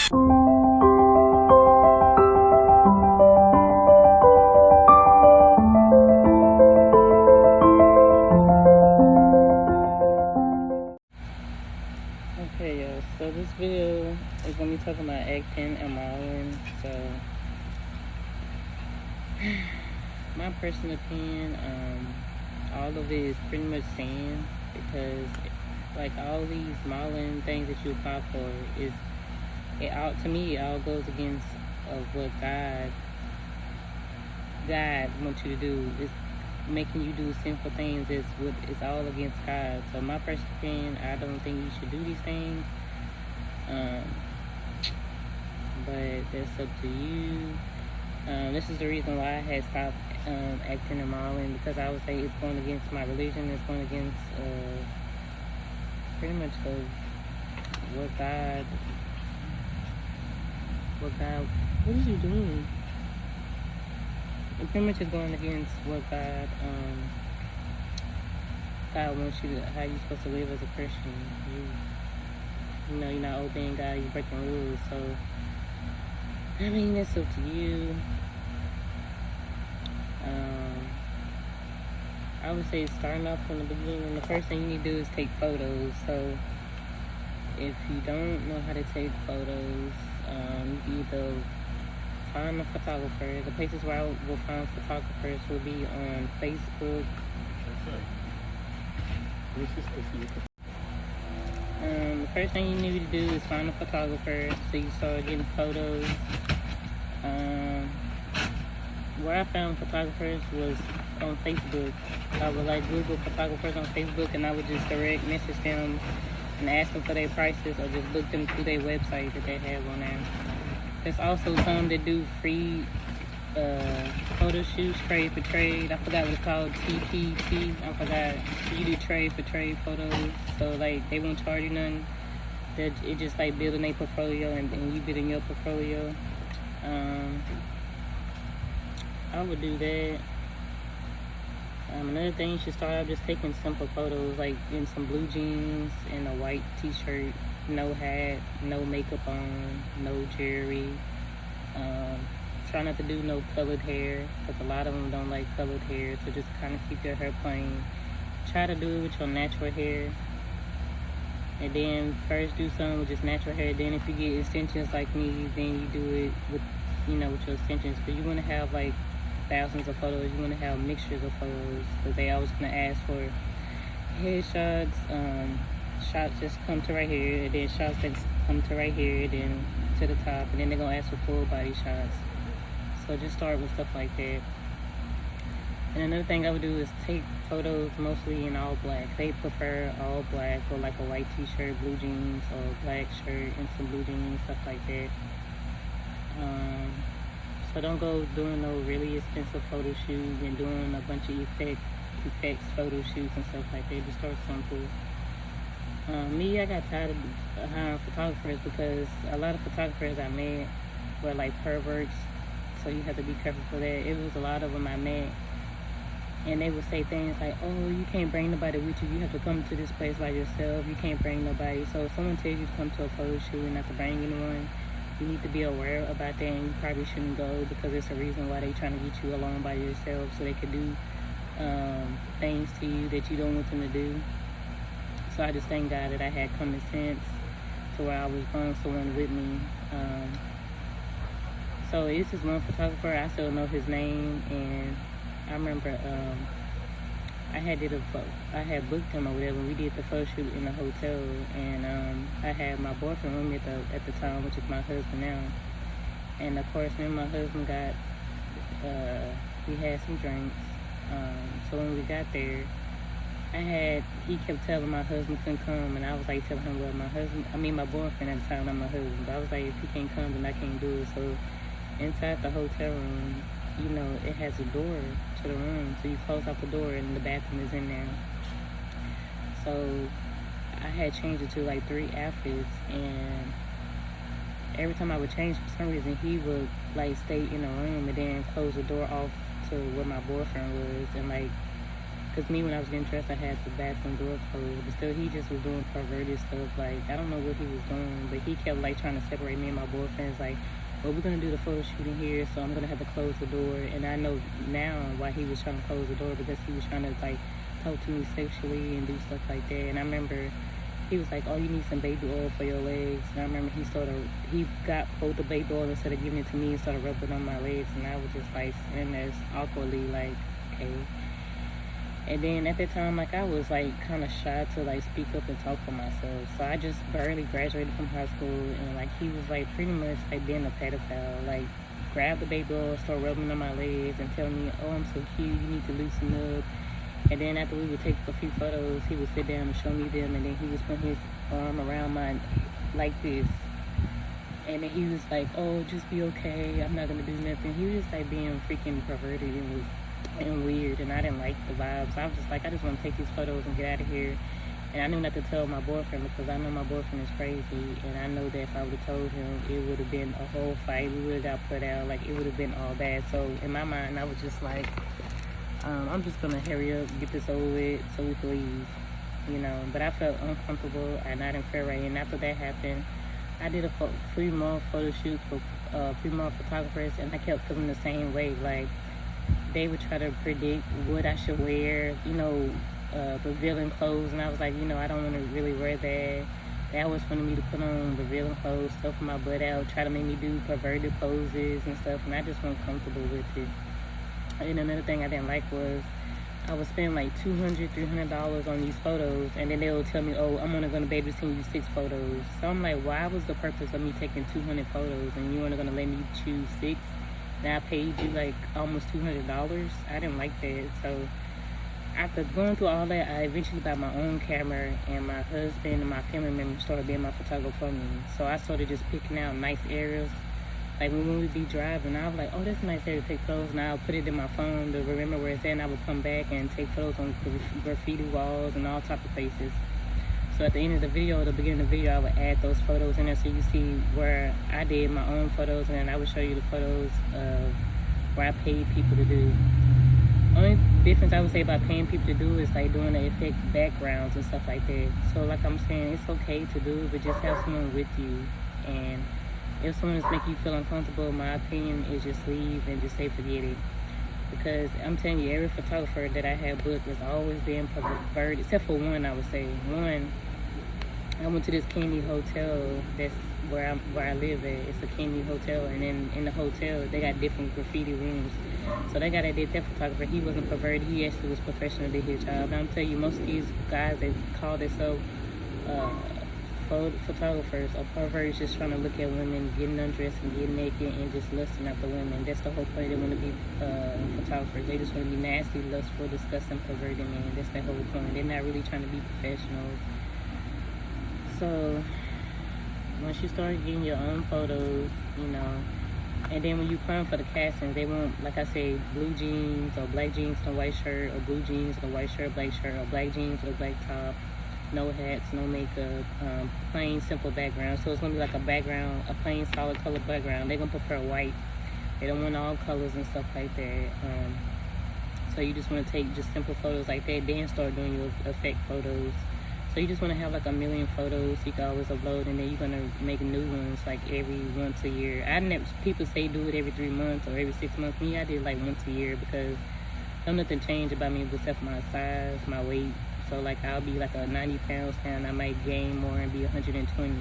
Okay, yo, so this video is going to be talking about acting and modeling. So, my personal opinion, all of it is pretty much sand, because like all these modeling things that you apply for to me, it all goes against what God wants you to do. It's making you do sinful things. It's all against God. So my personal opinion, I don't think you should do these things. But that's up to you. This is the reason why I had stopped acting and modeling, because I would say it's going against my religion. It's going against pretty much what is you doing? It pretty much is going against what God wants you to, how you're supposed to live as a Christian. You know, you're not obeying God, you're breaking rules. So, I mean, it's up to you. I would say starting off from the beginning, the first thing you need to do is take photos. So, if you don't know how to take photos, you can either find a photographer. The places where I will find photographers will be on Facebook. The first thing you need to do is find a photographer, so you start getting photos. Where I found photographers was on Facebook. I would like Google photographers on Facebook, and I would just direct message them and ask them for their prices, or just book them through their website that they have on there. There's also some that do free photo shoots, trade for trade. I forgot what it's called, TPT. I forgot. You do trade for trade photos. So like they won't charge you nothing. It just like building a portfolio, and you building your portfolio. I would do that. Another thing, you should start out just taking simple photos, like in some blue jeans and a white t-shirt, no hat, no makeup on, no jewelry. Try not to do no colored hair, because a lot of them don't like colored hair, so just kind of keep your hair plain. Try to do it with your natural hair, and then first do some with just natural hair. Then if you get extensions like me, then you do it with, with your extensions. But you want to have like thousands of photos. You want to have mixtures of photos, because they always gonna ask for headshots. Shots just come to right here, and then shots that come to right here, then to the top, and then they're gonna ask for full body shots. So just start with stuff like that. And another thing I would do is take photos mostly in all black. They prefer all black, or like a white t-shirt, blue jeans, or a black shirt and some blue jeans, stuff like that. So don't go doing no really expensive photo shoots and doing a bunch of effects photo shoots and stuff like that. Just start simple. Me, I got tired of hiring photographers, because a lot of photographers I met were like perverts, so you have to be careful for that. It was a lot of them I met, and they would say things like, oh, you can't bring nobody with you, you have to come to this place by yourself, you can't bring nobody. So if someone tells you to come to a photo shoot and not to bring anyone, you need to be aware about that, and you probably shouldn't go, because it's a reason why they're trying to get you along by yourself, so they could do things to you that you don't want them to do. So I just thank God that I had common sense to where I was bringing someone with me. So this is one photographer, I still know his name, and I remember I had booked him or whatever. We did the photo shoot in the hotel, and I had my boyfriend with me at the time, which is my husband now. And of course, me and my husband we had some drinks. So when we got there, he kept telling my husband couldn't come, and I was like telling him, well, my boyfriend at the time, not my husband, but I was like, if he can't come, then I can't do it. So inside the hotel room, it has a door to the room, so you close off the door and the bathroom is in there. So I had changed it to like 3 outfits, and every time I would change, for some reason, he would like stay in the room and then close the door off to where my boyfriend was, and like Because me, when I was getting dressed, I had the bathroom door closed. But still, he just was doing perverted stuff. Like, I don't know what he was doing, but he kept, like, trying to separate me and my boyfriend. It's like, well, we're going to do the photo shoot in here, so I'm going to have to close the door. And I know now why he was trying to close the door, because he was trying to, like, talk to me sexually and do stuff like that. And I remember he was like, oh, you need some baby oil for your legs. And I remember he got both the baby oil instead of giving it to me and started rubbing on my legs. And I was just, like, sitting there awkwardly, like, okay. And then at that time, like, I was, like, kind of shy to, like, speak up and talk for myself. So I just barely graduated from high school. And, like, he was, like, pretty much, like, being a pedophile. Like, grab the baby oil, start rubbing on my legs and tell me, oh, I'm so cute, you need to loosen up. And then after we would take a few photos, he would sit down and show me them. And then he was putting his arm around mine like this. And then he was like, oh, just be okay, I'm not going to do nothing. He was just, like, being freaking perverted and weird, and I didn't like the vibes. I was just like, I just want to take these photos and get out of here. And I knew not to tell my boyfriend, because I know my boyfriend is crazy, and I know that if I would have told him, it would have been a whole fight. We would have got put out, like, it would have been all bad. So in my mind, I was just like, I'm just gonna hurry up, get this over with, so we can leave, you know. But I felt uncomfortable, and I didn't feel right. And after that happened, I did a few more photo shoots with a few more photographers, and I kept feeling the same way. Like, they would try to predict what I should wear, you know, revealing clothes, and I was like, you know, I don't want to really wear that. They always wanted me to put on revealing clothes, stuff my butt out, try to make me do perverted poses and stuff, and I just wasn't comfortable with it. And another thing I didn't like was I would spend like $200, $300 on these photos, and then they would tell me, oh, I'm only going to be able to send you 6 photos. So I'm like, why was the purpose of me taking 200 photos and you only going to let me choose 6? And I paid you like almost $200. I didn't like that. So after going through all that, I eventually bought my own camera, and my husband and my family members started being my photographer for me. So I started just picking out nice areas. Like, when we'd be driving, I was like, oh, that's a nice area to take photos. And I'll put it in my phone to remember where it's at, and I would come back and take photos on graffiti walls and all type of places. So at the end of the video, the beginning of the video, I would add those photos in there so you see where I did my own photos, and then I would show you the photos of where I paid people to do. Only difference I would say about paying people to do is like doing the effect backgrounds and stuff like that. So like I'm saying, it's okay to do, but just have someone with you. And if someone is making you feel uncomfortable, my opinion is just leave and just say forget it. Because I'm telling you, every photographer that I have booked has always been perverted, except for one, I would say. One, I went to this Candy hotel that's where I live at. It's a Candy hotel, and then in the hotel, they got different graffiti rooms. So they got a that photographer. He wasn't perverted. He actually was professional, did his job. And I'm telling you, most of these guys that call themselves photographers are perverts, just trying to look at women getting undressed and getting naked and just lusting after women. That's the whole point. They want to be photographers. They just want to be nasty, lustful, disgusting, perverted men. That's the whole point. They're not really trying to be professionals. So once you start getting your own photos, you know, and then when you plan for the castings, they want, like I say, blue jeans or black jeans and a white shirt, or blue jeans and a white shirt, black shirt, or black jeans with a black top. No hats, no makeup, plain, simple background. So it's going to be like a background, a plain, solid color background. They're going to prefer white. They don't want all colors and stuff like that. So you just want to take just simple photos like that, then start doing your effect photos. So you just want to have like a million photos you can always upload, and then you're going to make new ones like every once a year. People say do it every 3 months or every 6 months. Me, I did like once a year, because don't nothing change about me except my size, my weight. So like I'll be like a 90 pounds now, and I might gain more and be 120.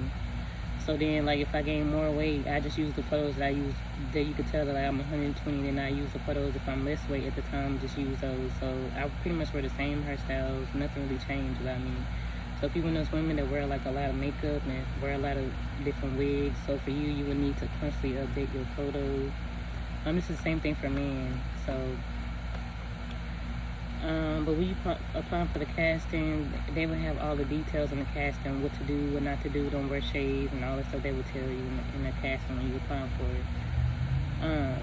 So then like if I gain more weight, I just use the photos that I use that you could tell that like, I'm 120, then I use the photos if I'm less weight at the time, just use those. So I pretty much wear the same hairstyles, nothing really changed about me. So if you're one of those women that wear like a lot of makeup and wear a lot of different wigs, so for you, you would need to constantly update your photos. This is the same thing for men. So but when you applying for the casting, they will have all the details on the casting, what to do, what not to do, don't wear shades and all that stuff. They will tell you in the casting when you're applying for it.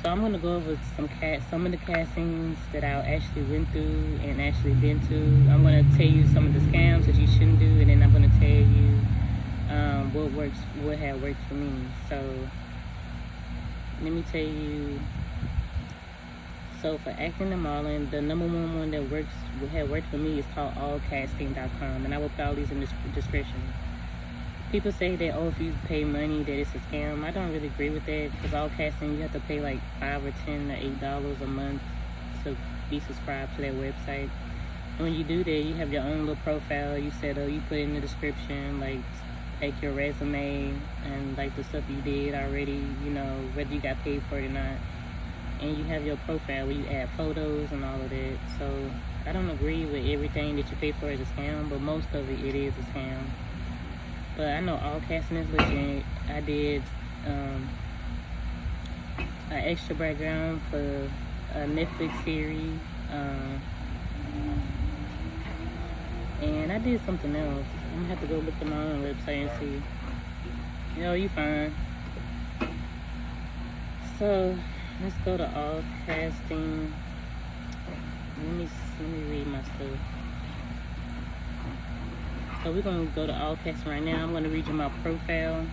So I'm gonna go over some of the castings that I actually went through and actually been to. I'm gonna tell you some of the scams that you shouldn't do, and then I'm gonna tell you what had worked for me. So let me tell you So for acting and modeling, the number one that had worked for me is called allcasting.com, and I will put all these in the description. People say that, oh, if you pay money that it's a scam. I don't really agree with that, because all casting, you have to pay like $5 or $10 or $8 a month to be subscribed to that website. When you do that, you have your own little profile. You set up, you put in the description, like your resume and like the stuff you did already, you know, whether you got paid for it or not. And you have your profile where you add photos and all of that. So I don't agree with everything that you pay for is a scam, but most of it is a scam. But I know all casting is legit. I did an extra background for a Netflix series. And I did something else. I'm gonna have to go look at my own website and see. Yo, you fine. So let's go to all casting. Let me read my stuff. So we're gonna go to all casting right now. I'm gonna read you my profile,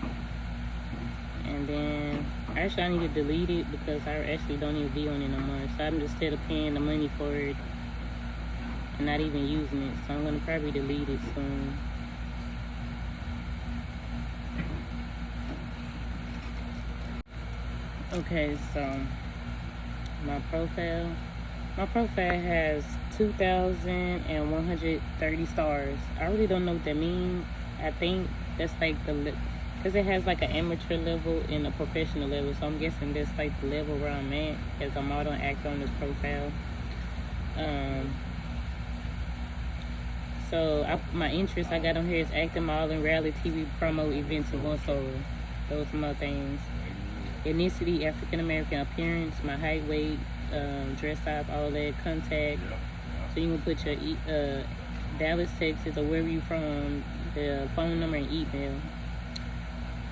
and then actually I need to delete it because I actually don't even be on it no more. So I'm just instead of paying the money for it and not even using it, so I'm gonna probably delete it soon. Okay, so my profile has 2,130 stars. I really don't know what that means. I think that's like because it has like an amateur level and a professional level, so I'm guessing that's like the level where I'm at as a model and actor on this profile. So my interests I got on here is acting, modeling, reality TV, promo, events, and voiceover. Those are my things. Ethnicity, African American. Appearance, my height, weight, dress size, all that. Contact. So you can put your Dallas, Texas, or wherever you from, the phone number and email.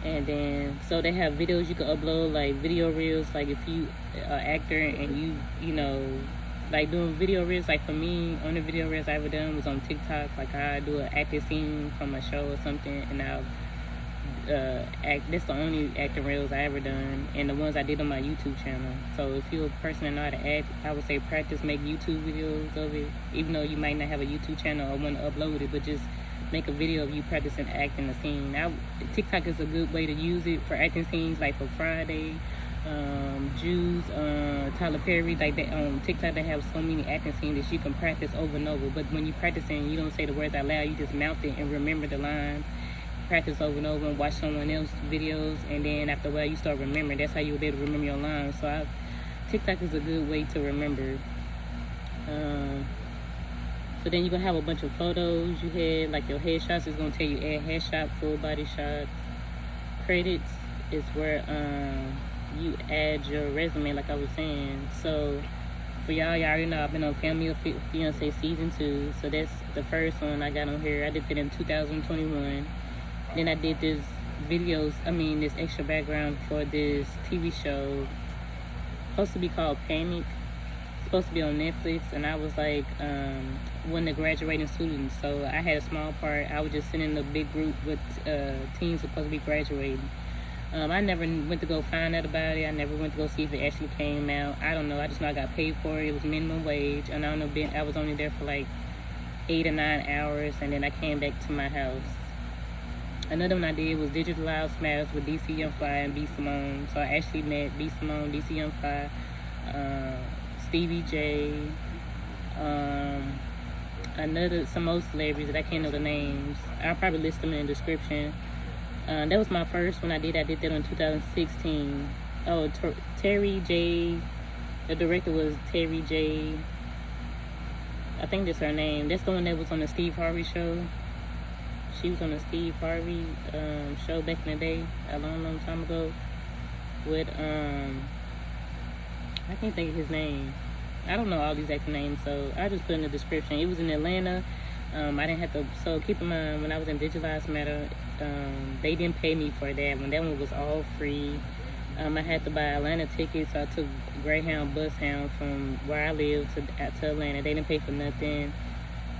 And then so they have videos you can upload, like video reels. Like if you are an actor and you know, like doing video reels, like for me, on the video reels I ever done was on TikTok. Like how I do an acting scene from a show or something, and I'll act. That's the only acting reels I ever done, and the ones I did on my YouTube channel. So if you're a person that know how to act, I would say practice, make YouTube videos of it, even though you might not have a YouTube channel or want to upload it, but just make a video of you practicing acting a scene. TikTok is a good way to use it for acting scenes, like for Friday, Jews, Tyler Perry. Like that on TikTok, they have so many acting scenes that you can practice over and over. But when you practicing, you don't say the words out loud. You just mouth it and remember the lines. Practice over and over and watch someone else's videos, and then after a while you start remembering. That's how you'll be able to remember your lines. So TikTok is a good way to remember. So then you're going to have a bunch of photos you had, like your headshots is going to tell you add headshot, full body shot. Credits is where you add your resume, like I was saying. So for y'all already know I've been on Family of Fiance Season 2. So that's the first one I got on here. I did that in 2021. Then I did this extra background for this TV show, supposed to be called Panic. Supposed to be on Netflix, and I was like one of the graduating students, so I had a small part. I was just sitting in a big group with teens supposed to be graduating. I never went to go find out about it. I never went to go see if it actually came out. I don't know. I just know I got paid for it. It was minimum wage, and I was only there for like 8 or 9 hours, and then I came back to my house. Another one I did was Digital Lives Matters with DC Young Fly and B Simone. So I actually met B Simone, DC Young Fly, Stevie J, some more celebrities that I can't know the names. I'll probably list them in the description. That was my first one I did. I did that in 2016. Oh, Terry J. The director was Terry J. I think that's her name. That's the one that was on the Steve Harvey show. She was on the Steve Harvey show back in the day, a long time ago. With I can't think of his name. I don't know all these acting names, so I just put in the description. It was in Atlanta. I didn't have to. So keep in mind, when I was in Digital Lives Matter, they didn't pay me for that one. That one was all free. I had to buy Atlanta tickets, so I took Greyhound bus hound from where I live to Atlanta. They didn't pay for nothing.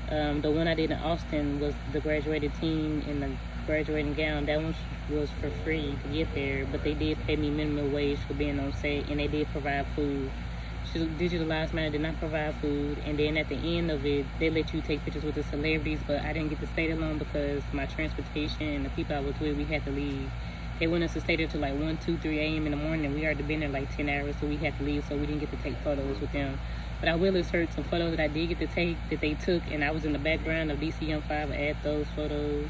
The one I did in Austin was the graduated team in the graduating gown. That one was for free to get there, but they did pay me minimum wage for being on set, and they did provide food. digital lives matter did not provide food, and then at the end of it, they let you take pictures with the celebrities, but I didn't get to stay there long because my transportation and the people I was with, we had to leave. They wanted us to stay there till like 1, 2, 3 a.m. in the morning. We already been there like 10 hours, so we had to leave, so we didn't get to take photos with them. But I will insert some photos that I did get to take that they took, and I was in the background of DC Young 5. I add those photos.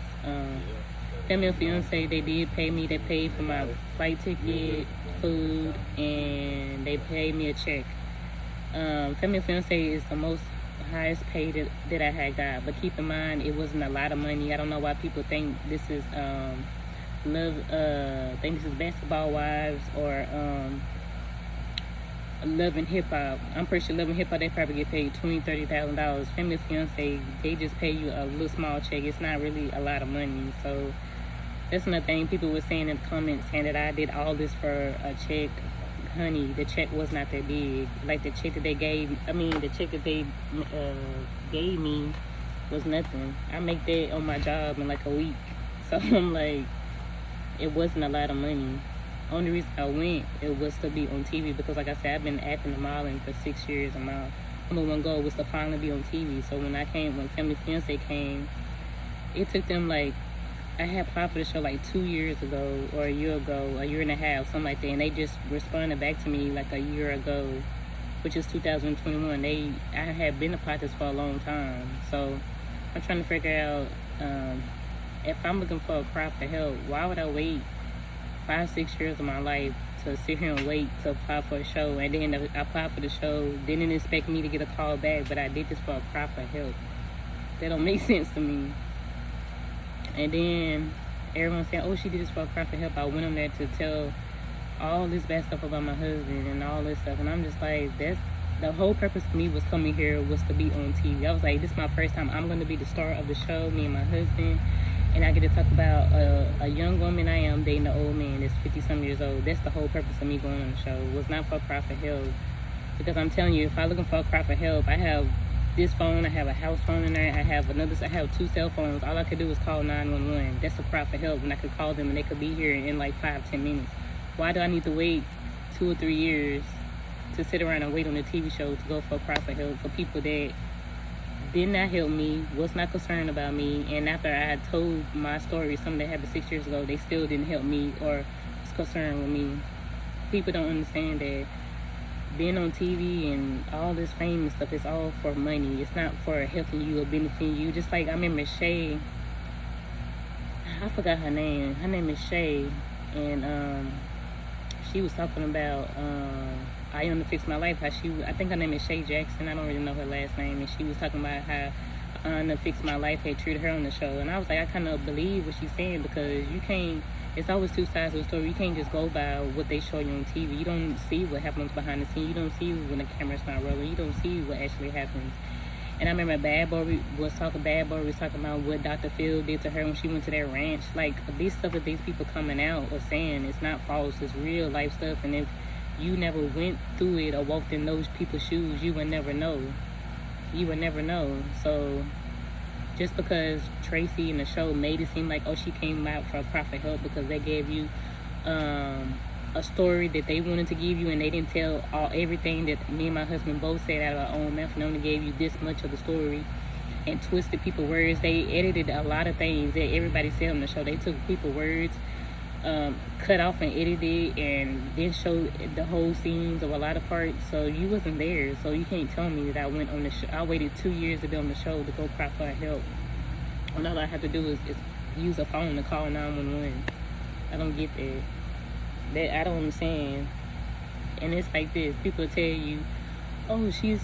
Family and fiance, they did pay me. They paid for my flight ticket, food, and they paid me a check. Family and fiance is the most highest paid that I had got, but keep in mind it wasn't a lot of money. I don't know why people think this is think this is Basketball Wives or Love and Hip Hop. I'm pretty sure Love and Hip Hop, they probably get paid $20,000-$30,000. Family and fiance, they just pay you a little small check. It's not really a lot of money. So that's another thing people were saying in the comments, saying that I did all this for a check. Honey, the check was not that big. Like the check that they gave me was nothing. I make that on my job in like a week. So I'm like, it wasn't a lot of money. Only reason I went, it was to be on TV because, like I said, I've been acting and modeling for 6 years, and my number one goal was to finally be on TV. So when Family Fiance came, it took them like, I had applied for the show like 2 years ago or a year and a half, something like that, and they just responded back to me like a year ago, which is 2021. I had been applied this for a long time, so I'm trying to figure out if I'm looking for a cry for help, why would I wait 5-6 years of my life to sit here and wait to apply for a show, and then I applied for the show, didn't expect me to get a call back, but I did this for a cry for help? That don't make sense to me. And then everyone saying, oh, she did this for a cry for help. I went on there to tell all this bad stuff about my husband and all this stuff, and I'm just like, that's the whole purpose of me was coming here was to be on TV. I was like, this is my first time I'm going to be the star of the show, me and my husband, and I get to talk about a young woman I am dating an old man that's 50-some years old. That's the whole purpose of me going on the show. It was not for a cry for help, because I'm telling you, if I'm looking for a cry for help, I have this phone, I have a house phone in there, I have 2 cell phones. All I could do is call 911. That's a cry for help, and I could call them and they could be here in like 5-10 minutes. Why do I need to wait 2 or 3 years to sit around and wait on a TV show to go for a cry for help for people that did not help me, was not concerned about me, and after I had told my story, something that happened 6 years ago, they still didn't help me or was concerned with me? People don't understand that being on TV and all this fame and stuff is all for money. It's not for helping you or benefiting you. Just like I remember Shay, I forgot her name. Her name is Shay, and she was talking about I Want to Fix My Life. I think her name is Shay Jackson. I don't really know her last name, and she was talking about how I Want to Fix My Life had treated her on the show, and I was like, I kind of believe what she's saying, because you can't. It's always two sides of the story. You can't just go by what they show you on TV. You don't see what happens behind the scenes. You don't see when the camera's not rolling. You don't see what actually happens. And I remember Bad Boy was talking about what Dr. Phil did to her when she went to their ranch. Like, these stuff that these people coming out or saying, it's not false. It's real life stuff. And if you never went through it or walked in those people's shoes, you would never know. You would never know. So just because Tracy in the show made it seem like, oh, she came out for a cry for help because they gave you a story that they wanted to give you, and they didn't tell everything that me and my husband both said out of our own mouth, and only gave you this much of the story and twisted people's words. They edited a lot of things that everybody said on the show. They took people's words, cut off and edited, and then showed the whole scenes of a lot of parts. So you wasn't there, so you can't tell me that I went on the show. I waited 2 years to be on the show to go cry for help, and all I have to do is use a phone to call 911. I don't get that. I don't understand. And it's like this. People tell you, oh, she's,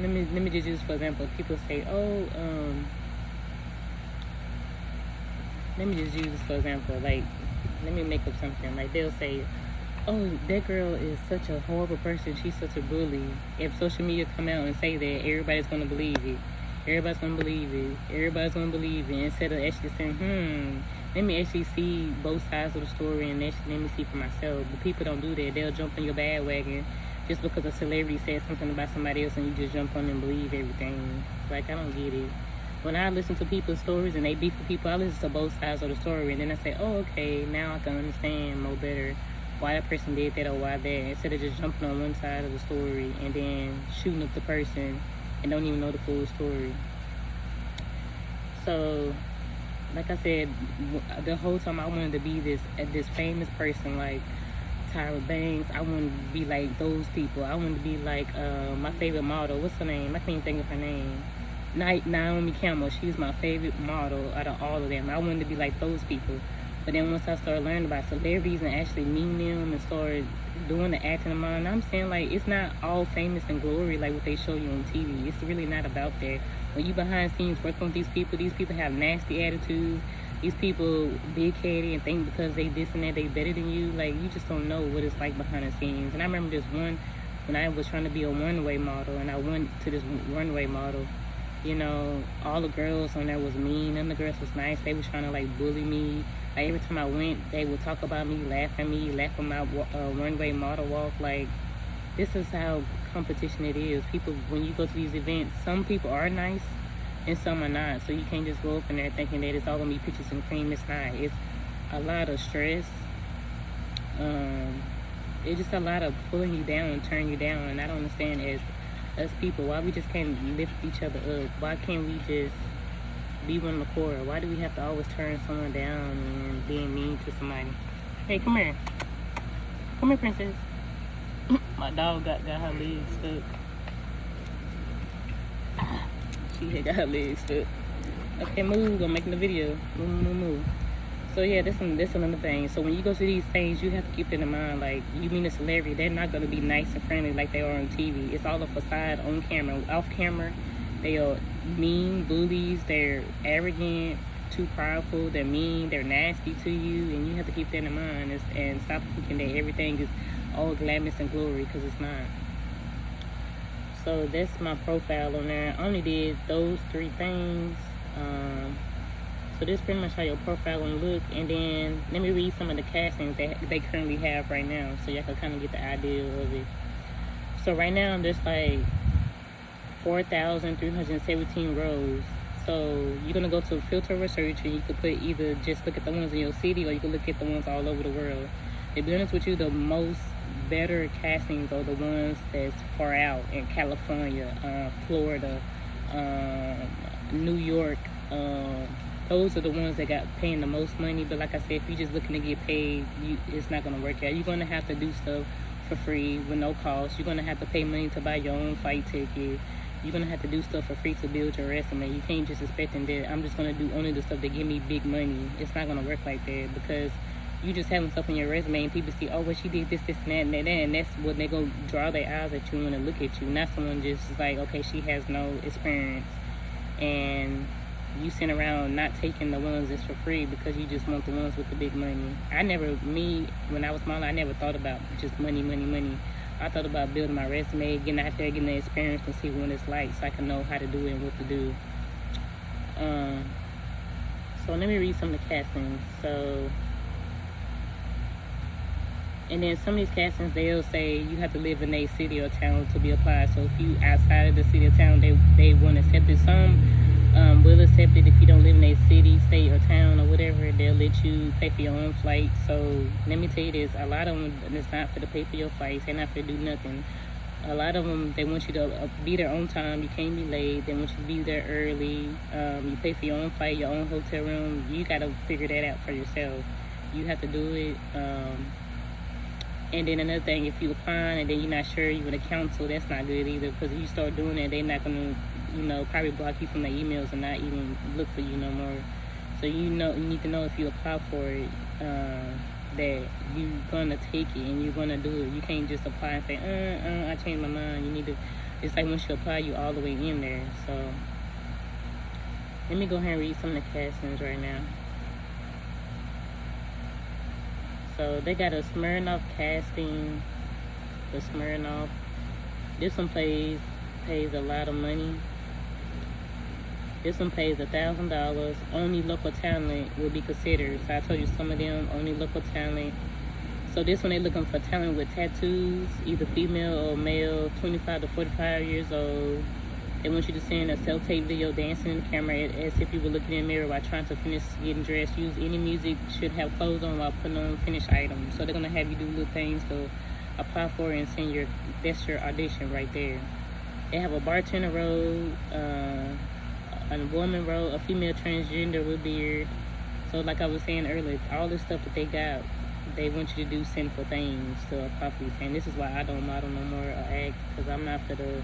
let me just use for example. People say, oh, let me just use this for example. Like, let me make up something. Like, they'll say, oh, that girl is such a horrible person. She's such a bully. If social media come out and say that, everybody's going to believe it. Everybody's going to believe it. Everybody's going to believe it. Instead of actually saying, let me actually see both sides of the story and actually let me see for myself. But people don't do that. They'll jump on your bandwagon just because a celebrity said something about somebody else and you just jump on and believe everything. Like, I don't get it. When I listen to people's stories and they beef with people, I listen to both sides of the story, and then I say, oh, okay, now I can understand more better why that person did that or why that, instead of just jumping on one side of the story and then shooting up the person and don't even know the full story. So, like I said, the whole time I wanted to be this famous person like Tyra Banks. I wanted to be like those people. I wanted to be like my favorite model. What's her name? I can't even think of her name. Naomi Campbell. She's my favorite model out of all of them. I wanted to be like those people. But then once I started learning about celebrities and actually meeting them and started doing the acting of mine, I'm saying like it's not all famous and glory like what they show you on TV. It's really not about that. When you behind the scenes working with these people have nasty attitudes. These people big-headed and think because they this and that they better than you. Like, you just don't know what it's like behind the scenes. And I remember this one when I was trying to be a runway model, and I went to this runway model. You know, all the girls on there was mean. None of the girls was nice. They was trying to like bully me. Like every time I went, they would talk about me, laugh at my runway model walk. Like, this is how competition it is. People, when you go to these events, some people are nice and some are not. So you can't just go up in there thinking that it's all gonna be peaches and cream. It's not. It's a lot of stress. It's just a lot of pulling you down and turning you down. And I don't understand as people why we just can't lift each other up. Why can't we just be one accord? Why do we have to always turn someone down and being mean to somebody? Hey, come here. Come here, princess. My dog got her legs stuck. She had got her legs stuck. Okay, move. I'm making the video. Move. So yeah, this another thing. So when you go to these things, you have to keep it in mind. Like, you meet a celebrity, they're not gonna be nice and friendly like they are on TV. It's all a facade on camera. Off camera, they are mean, bullies. They're arrogant, too prideful. They're mean. They're nasty to you, and you have to keep that in mind and stop thinking that everything is all glamorous and glory, because it's not. So that's my profile on there. I only did those 3 things. So this is pretty much how your profile gonna look. And then let me read some of the castings that they currently have right now, so y'all can kind of get the idea of it. So right now there's like 4,317 rows. So you're gonna go to filter research, and you could put either just look at the ones in your city, or you could look at the ones all over the world. To be honest with you, the most better castings are the ones that's far out in California, Florida, New York. Those are the ones that got paying the most money. But like I said, if you're just looking to get paid, it's not gonna work out. You're gonna have to do stuff for free with no cost. You're gonna have to pay money to buy your own flight ticket. You're gonna have to do stuff for free to build your resume. You can't just expect that I'm just gonna do only the stuff that give me big money. It's not gonna work like that, because you just having stuff in your resume and people see, oh, well, she did this, and that, and that's what they go draw their eyes at you when they look at you. Not someone just like, okay, she has no experience, and you sitting around not taking the ones that's for free because you just want the ones with the big money. When I was small, I never thought about just money. I thought about building my resume, getting out there, getting the experience, and see what it's like, so I can know how to do it and what to do. So let me read some of the castings. So, and then some of these castings, they'll say you have to live in a city or town to be applied. So if you outside of the city or town, they won't accept it. Some will accept it if you don't live in a city, state, or town, or whatever. They'll let you pay for your own flight. So let me tell you this, a lot of them, it's not for to pay for your flights. They're not for to do nothing. A lot of them, they want you to be there on time. You can't be late. They want you to be there early. You pay for your own flight, your own hotel room. You got to figure that out for yourself. You have to do it. And then another thing, if you apply and then you're not sure you're going to cancel, that's not good either, because if you start doing it, they're not going to, probably block you from their emails and not even look for you no more. So you need to know if you apply for it, that you're going to take it and you're going to do it. You can't just apply and say, I changed my mind. You need to, it's like once you apply, you all the way in there. So let me go ahead and read some of the castings right now. So they got a Smirnoff casting. The Smirnoff. This one pays a lot of money. This one pays $1,000. Only local talent will be considered. So I told you some of them, only local talent. So this one, they're looking for talent with tattoos, either female or male, 25 to 45 years old. They want you to send a self-tape video dancing in the camera as if you were looking in the mirror while trying to finish getting dressed. Use any music, should have clothes on while putting on finished items. So they're going to have you do little things to apply for it and send that's your audition right there. They have a bartender role, a woman role, a female transgender with beard. So like I was saying earlier, all this stuff that they got, they want you to do sinful things to apply for these things. This is why I don't model no more or act, because I'm not for the,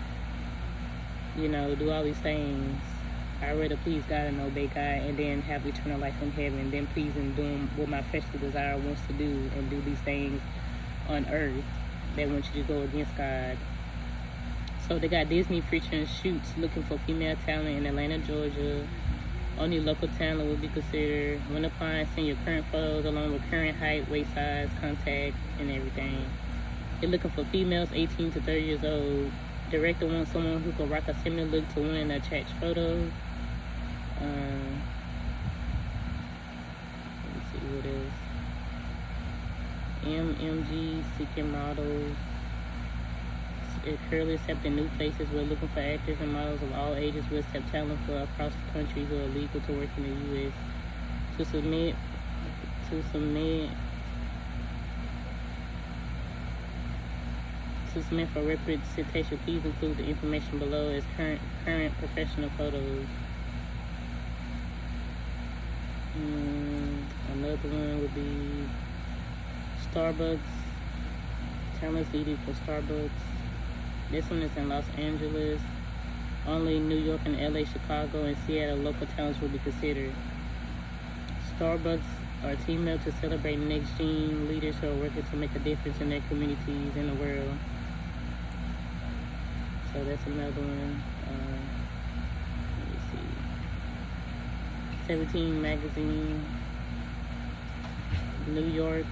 do all these things. I'd rather please God and obey God and then have eternal life in heaven, and then please and doing what my fleshly desire wants to do and do these things on earth that want you to go against God. So they got Disney featuring shoots looking for female talent in Atlanta, Georgia. Only local talent will be considered. When applying, send your current photos along with current height, waist size, contact, and everything. They're looking for females 18 to 30 years old. Director wants someone who can rock a similar look to one in the attached photo. Let me see what else. MMG seeking models. Currently accepting new faces. We're looking for actors and models of all ages who accept talent for across the country who are legal to work in the U.S. To submit for representation, please include the information below as current professional photos. Another one would be Starbucks. Talents needed for Starbucks. This one is in Los Angeles. Only New York and LA, Chicago, and Seattle local talents will be considered. Starbucks are teamed up to celebrate next gen leaders who are working to make a difference in their communities in the world. So that's another one. Let me see. 17 magazine. New York.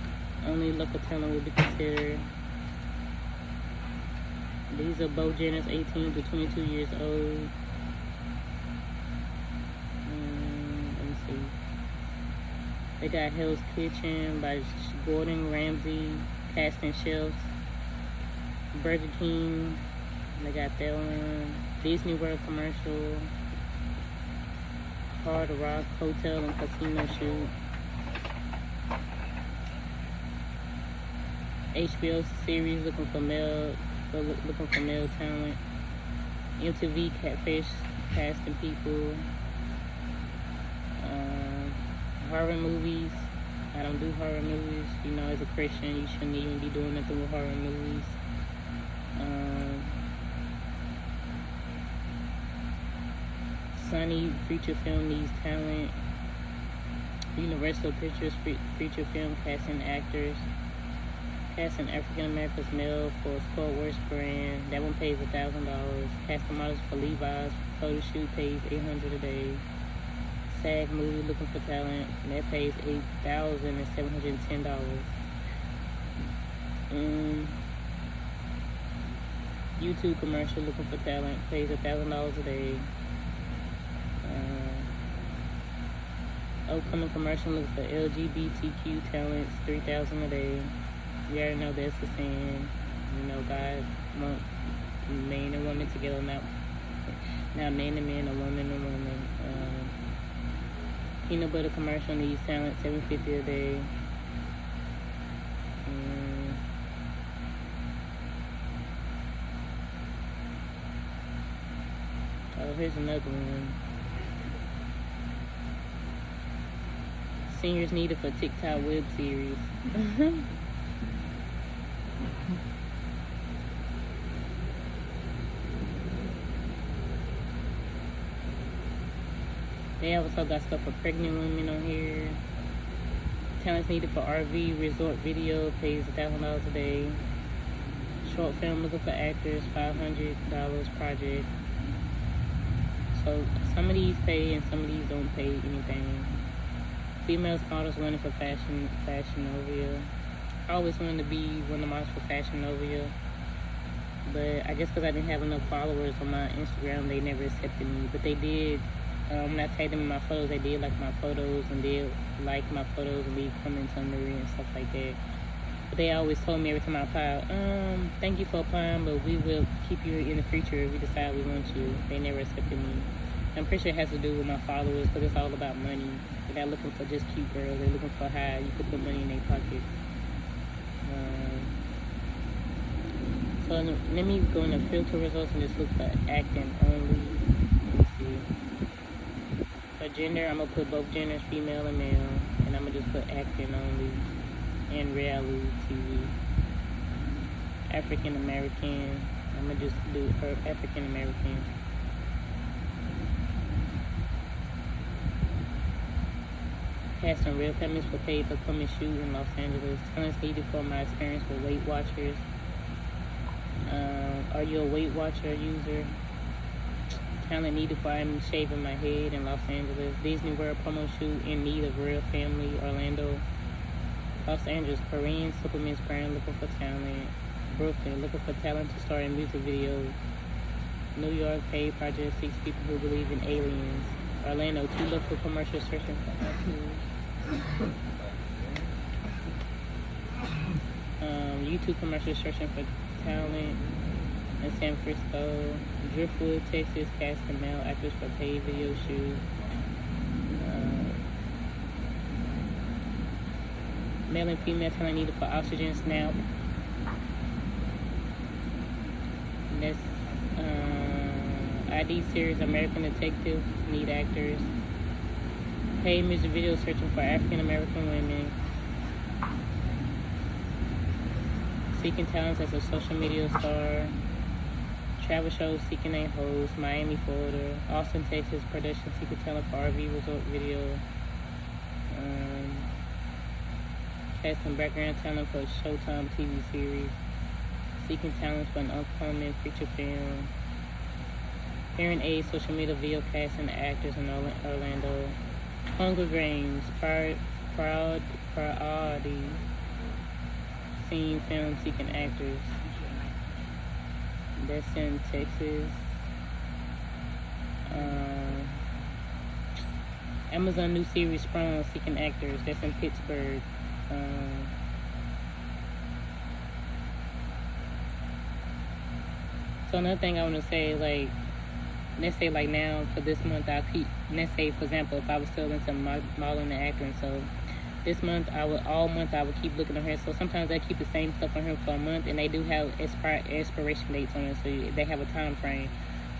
Only local talent will be considered. These are Bojangles, 18 to 22 years old. Let me see. They got Hell's Kitchen by Gordon Ramsay, Casting Chefs. Burger King, they got that one. Disney World commercial. Hard Rock Hotel and Casino shoot. HBO series looking for male talent. MTV Catfish casting people. Horror movies. I don't do horror movies. As a Christian, you shouldn't even be doing nothing with horror movies. Sony feature film needs talent. Universal Pictures feature film casting actors. Casting African Americans male for a sportswear brand. That one pays $1,000. Casting models for Levi's photo shoot pays $800 a day. SAG movie looking for talent. That pays $8,710. YouTube commercial looking for talent pays $1,000 a day. Upcoming commercial looking for LGBTQ talents, $3,000 a day. You already know that's the sin. God wants man and woman together, not man and man, a woman and woman. Peanut butter commercial needs talent, $750 a day. Oh, here's another one. Seniors needed for TikTok web series. They also got stuff for pregnant women on here. Talents needed for RV resort video pays $1,000 a day. Short film looking for actors, $500 project. So some of these pay and some of these don't pay anything. Female models running for Fashion Nova. I always wanted to be one of the models for Fashion Nova, but I guess because I didn't have enough followers on my Instagram, they never accepted me. But they did. When I tagged them in my photos, they did like my photos and did like my photos and leave comments under it and stuff like that. But they always told me every time I applied, thank you for applying, but we will keep you in the future if we decide we want you. They never accepted me. I'm pretty sure it has to do with my followers, because it's all about money. They're not looking for just cute girls. They're looking for how you could put money in their pocket. So let me go into filter results and just look for acting only. Let me see. For gender, I'm going to put both genders, female and male. And I'm going to just put acting only and reality TV. African American. I'm going to just do her African American. Casting real families for paid to come and shoot in Los Angeles. Talents needed for my experience with Weight Watchers. Are you a Weight Watcher user? Talent needed for I'm shaving my head in Los Angeles. Disney World promo shoot in need of real family, Orlando. Los Angeles, Korean supplements brand looking for talent. Brooklyn, looking for talent to star in music videos. New York, paid project 6 people who believe in aliens. Orlando, 2 local commercials searching for actors. YouTube commercials searching for talent. In San Francisco, Driftwood, Texas, casting male actors for paid video shoot. Male and female talent needed for oxygen snap. That's ID series American Detective, need actors. Paid music video searching for African American women. Seeking talents as a social media star. Travel show seeking a host. Miami, Florida. Austin, Texas production seeking talent for RV resort video. Casting background talent for Showtime TV series. Seeking talents for an upcoming feature film. Hearing aid social media video casting actors in Orlando. Hunger Games priority scene film seeking actors. That's in Texas. Amazon new series Sprung seeking actors. That's in Pittsburgh. So another thing I want to say, like, let's say like now for this month I keep, let's say for example if I was still into modeling and acting, so this month all month I would keep looking on her. So sometimes I keep the same stuff on her for a month, and they do have expiration dates on it, so they have a time frame.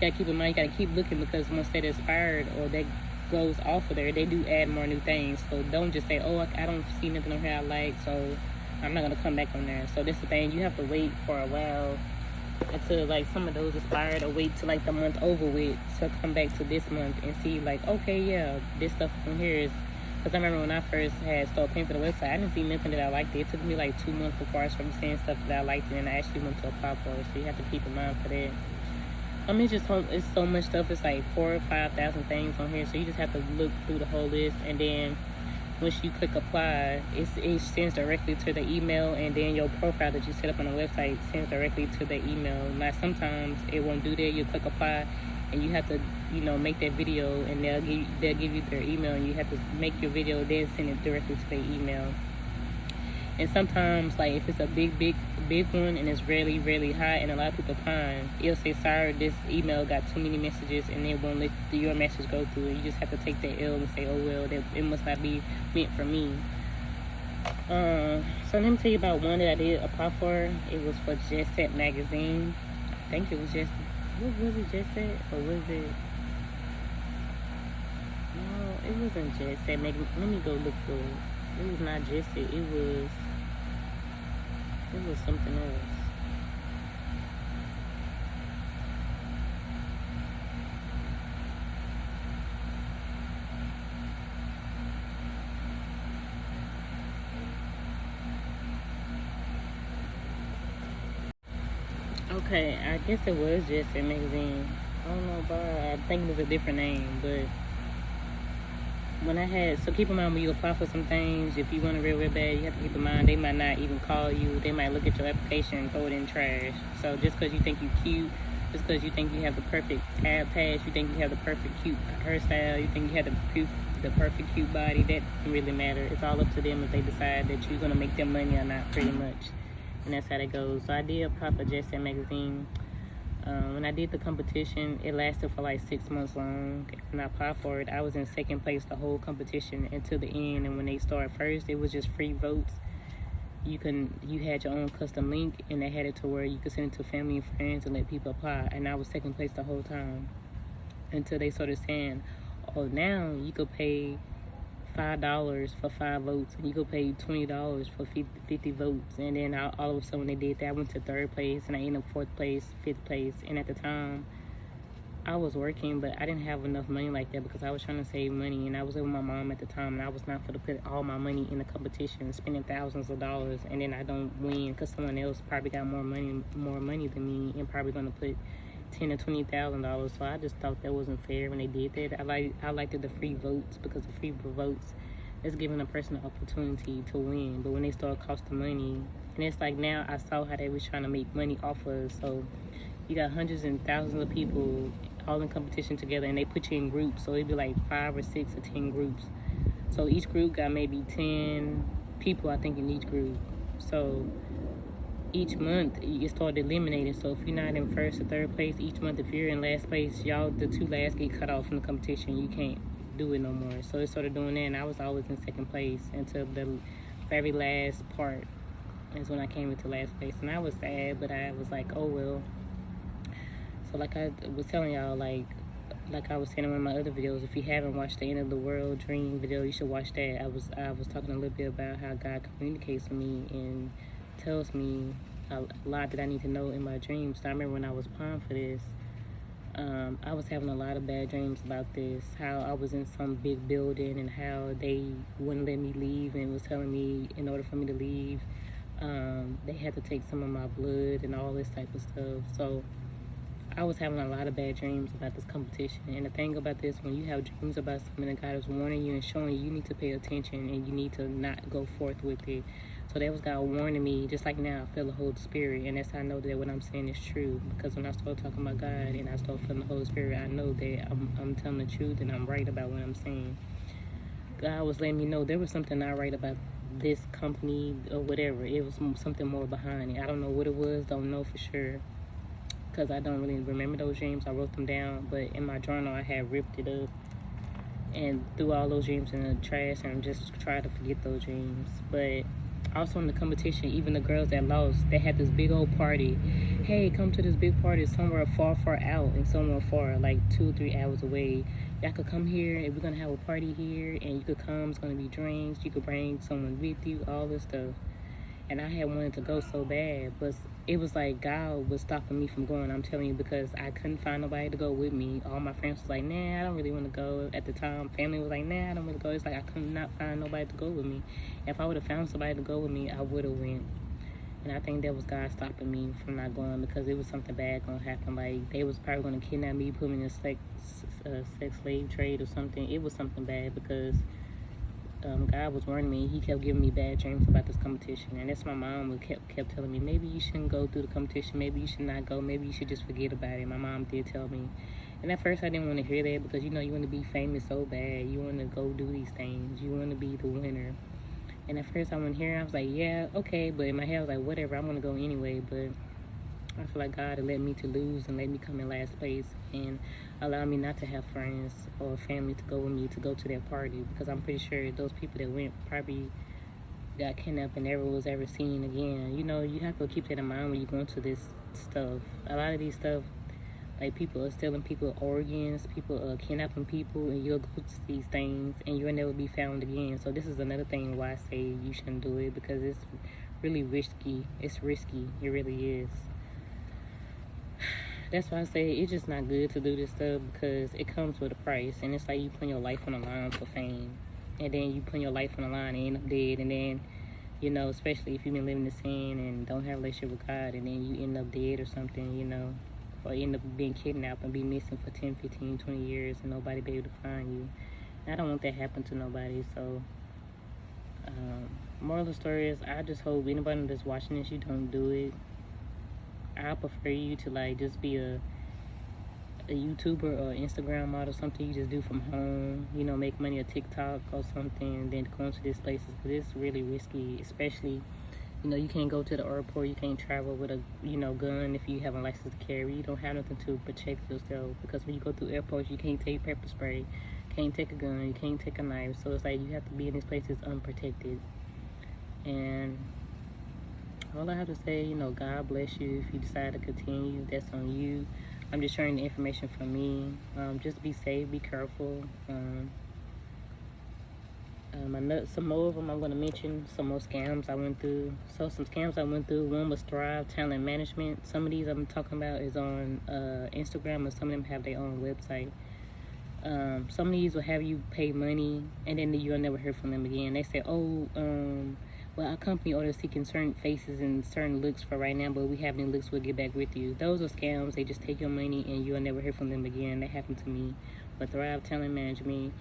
You gotta keep in mind, you gotta keep looking, because once that expired or that goes off of there, they do add more new things. So don't just say, oh, I don't see nothing on here I like, so I'm not gonna come back on there. So that's the thing, you have to wait for a while until like some of those expired, or wait till like the month over with to come back to this month and see like, okay, yeah, this stuff from here is, because I remember when I first had started paying for the website, I didn't see nothing that I liked. It took me like 2 months before I started seeing stuff that I liked, and I actually went to apply for it. So you have to keep in mind for that. I mean, it's so much stuff. It's like 4,000 or 5,000 things on here, so you just have to look through the whole list, and then once you click apply, it sends directly to the email, and then your profile that you set up on the website sends directly to the email. Now sometimes it won't do that. You click apply, and you have to, make that video, and they'll give you their email, and you have to make your video, then send it directly to their email. And sometimes, like if it's a big one and it's really, really high and a lot of people applying, it'll say, sorry, this email got too many messages, and it won't let your message go through. You just have to take that L and say, oh well, it must not be meant for me. So let me tell you about one that I did apply for. It was for Just Set magazine. I think it was Just, what was it, Just Set, or was it? No, it wasn't Just Set magazine. Let me go look for it. It was not Just Set. It was something else. Okay, I guess it was Just Set magazine. I don't know about it. I think it was a different name, but when I had, so keep in mind when you apply for some things, if you want it real bad, you have to keep in mind they might not even call you. They might look at your application and throw it in trash. So just because you think you're cute, just because you think you have the perfect tab pass, you think you have the perfect cute hairstyle, you think you have the the perfect cute body, that doesn't really matter. It's all up to them if they decide that you're gonna make them money or not, pretty much. And that's how that goes. So I did apply for Just That magazine. When I did the competition, it lasted for like 6 months long. When I applied for it, I was in second place the whole competition until the end. And when they started first, it was just free votes. You had your own custom link, and they had it to where you could send it to family and friends and let people apply. And I was second place the whole time until they started saying, oh, now you could pay $5 for 5 votes, and you could pay $20 for 50 votes. And then all of a sudden when they did that, I went to third place, and I ended up fourth place, fifth place. And at the time, I was working, but I didn't have enough money like that because I was trying to save money, and I was with my mom at the time, and I was not going to put all my money in the competition, spending thousands of dollars, and then I don't win because someone else probably got more money than me, and probably going to put $10,000 to $20,000. So I just thought that wasn't fair when they did that. I liked the free votes, because the free votes is giving a person an opportunity to win. But when they start costing money, and it's like, now I saw how they was trying to make money off of us. So you got hundreds and thousands of people all in competition together, and they put you in groups. So it'd be like 5 or 6 or 10 groups. So each group got maybe 10 people, I think, in each group. So each month it started eliminating. So if you're not in first or third place each month, if you're in last place, y'all, the 2 last get cut off from the competition. You can't do it no more. So it started doing that, and I was always in second place until the very last part is when I came into last place. And I was sad, but I was like, oh well. So like I was telling y'all, like I was saying in one of my other videos, if you haven't watched the End of the World Dream video, you should watch that. I was talking a little bit about how God communicates with me and tells me a lot that I need to know in my dreams. So I remember when I was applying for this, I was having a lot of bad dreams about this, how I was in some big building and how they wouldn't let me leave and was telling me in order for me to leave, they had to take some of my blood and all this type of stuff. So I was having a lot of bad dreams about this competition. And the thing about this, when you have dreams about something that God is warning you and showing you, you need to pay attention and you need to not go forth with it. So that was God warning me, just like now I feel the Holy Spirit. And that's how I know that what I'm saying is true. Because when I start talking about God and I start feeling the Holy Spirit, I know that I'm telling the truth and I'm right about what I'm saying. God was letting me know there was something not right about this company or whatever. It was something more behind it. I don't know what it was, don't know for sure, because I don't really remember those dreams. I wrote them down, but in my journal I had ripped it up and threw all those dreams in the trash and just tried to forget those dreams. But also in the competition, even the girls that lost, they had this big old party. Hey, come to this big party somewhere far out and somewhere far, like 2 or 3 hours away. Y'all could come here and we're gonna have a party here, and you could come, it's gonna be drinks, you could bring someone with you, all this stuff. And I had wanted to go so bad, but it was like God was stopping me from going, I'm telling you, because I couldn't find nobody to go with me. All my friends was like, nah, I don't really want to go. At the time, family was like, nah, I don't want to go. It's like I could not find nobody to go with me. If I would have found somebody to go with me, I would have went. And I think that was God stopping me from not going, because it was something bad going to happen. Like, they was probably going to kidnap me, put me in a sex slave trade or something. It was something bad, because God was warning me. He kept giving me bad dreams about this competition, and that's my mom who kept telling me, maybe you shouldn't go through the competition, maybe you should not go, maybe you should just forget about it. My mom did tell me, and at first I didn't want to hear that, because you know, you want to be famous so bad, you want to go do these things, you want to be the winner. And at first I wouldn't hear it. I was like, yeah, okay, but in my head I was like, whatever, I'm gonna go anyway. But I feel like God had led me to lose and let me come in last place and allow me not to have friends or family to go with me to go to that party, because I'm pretty sure those people that went probably got kidnapped and never was ever seen again. You know, you have to keep that in mind when you go into this stuff. A lot of these stuff, like, people are stealing people's organs, people are kidnapping people, and you'll go to these things and you'll never be found again. So this is another thing why I say you shouldn't do it, because it's really risky. It's risky. It really is. That's why I say it's just not good to do this stuff, because it comes with a price. And it's like you put your life on the line for fame. And then you put your life on the line and end up dead. And then, you know, especially if you've been living in sin and don't have a relationship with God, and then you end up dead or something, you know, or end up being kidnapped and be missing for 10, 15, 20 years and nobody be able to find you. And I don't want that to happen to nobody. So, moral of the story is, I just hope anybody that's watching this, you don't do it. I prefer you to, like, just be a a YouTuber or Instagram model, something you just do from home, you know, make money on TikTok or something, and then go into these places, because it's really risky, especially, you know, you can't go to the airport, you can't travel with a, you know, gun if you have a license to carry. You don't have nothing to protect yourself, because when you go through airports, you can't take pepper spray, can't take a gun, you can't take a knife. So it's like you have to be in these places unprotected. And all I have to say, you know, God bless you. If you decide to continue, that's on you. I'm just sharing the information from me. Just be safe, be careful. Some more of them I'm going to mention, some more scams I went through. So some scams I went through, one was Thrive Talent Management. Some of these I'm talking about is on Instagram, and some of them have their own website. Some of these will have you pay money, and then you'll never hear from them again. They say, oh, well, our company orders seeking certain faces and certain looks for right now, but we have any looks, we'll get back with you. Those are scams. They just take your money and you'll never hear from them again. That happened to me with Thrive Talent Management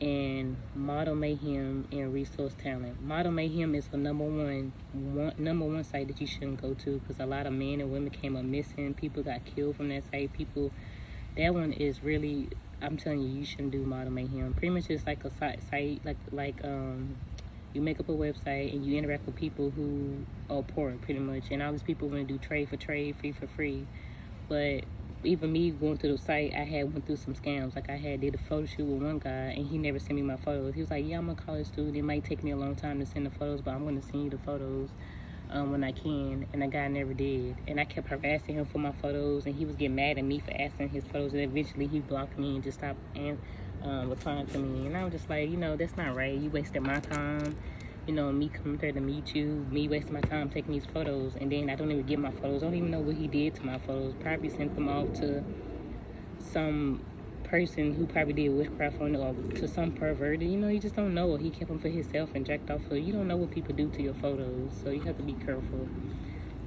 and Model Mayhem and Resource Talent. Model Mayhem is the number one site that you shouldn't go to, because a lot of men and women came up missing. People got killed from that site. That one is really, I'm telling you, you shouldn't do Model Mayhem. Pretty much it's like a site like you make up a website and you interact with people who are poor, pretty much. And all these people want to do trade for trade, free for free. But even me going through the site, I had went through some scams. Like I had did a photo shoot with one guy, and he never sent me my photos. He was like, yeah, I'm a college student. It might take me a long time to send the photos, but I'm going to send you the photos when I can. And the guy never did. And I kept harassing him for my photos, and he was getting mad at me for asking his photos. And eventually he blocked me and just stopped replying to me. And I was just like, you know, that's not right. You wasted my time. You know, me coming there to meet you, me wasting my time taking these photos, and then I don't even get my photos. I don't even know what he did to my photos. Probably sent them off to some person who probably did witchcraft on, or to some pervert. You know, you just don't know. Or he kept them for himself and jacked off. So you don't know what people do to your photos. So you have to be careful.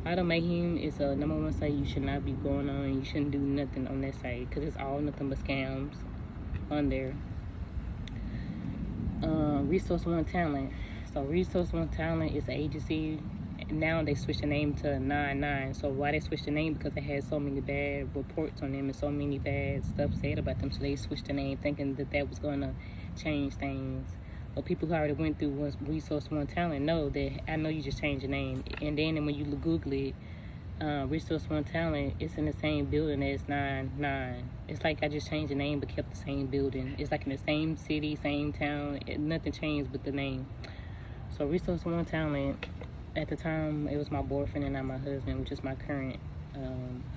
Idol Mayhem is a number one site you should not be going on. You shouldn't do nothing on that site, because it's all nothing but scams on there. Resource One Talent. So Resource One Talent is an agency. Now they switched the name to 99. So why they switched the name? Because they had so many bad reports on them and so many bad stuff said about them. So they switched the name thinking that that was going to change things. But people who already went through Resource One Talent know that I know you just changed your name. And then when you Google it, Resource One Talent, it's in the same building as 99. It's like I just changed the name but kept the same building. It's like in the same city, same town. Nothing changed but the name. So Resource One Talent, at the time, it was my boyfriend and not my husband, which is my current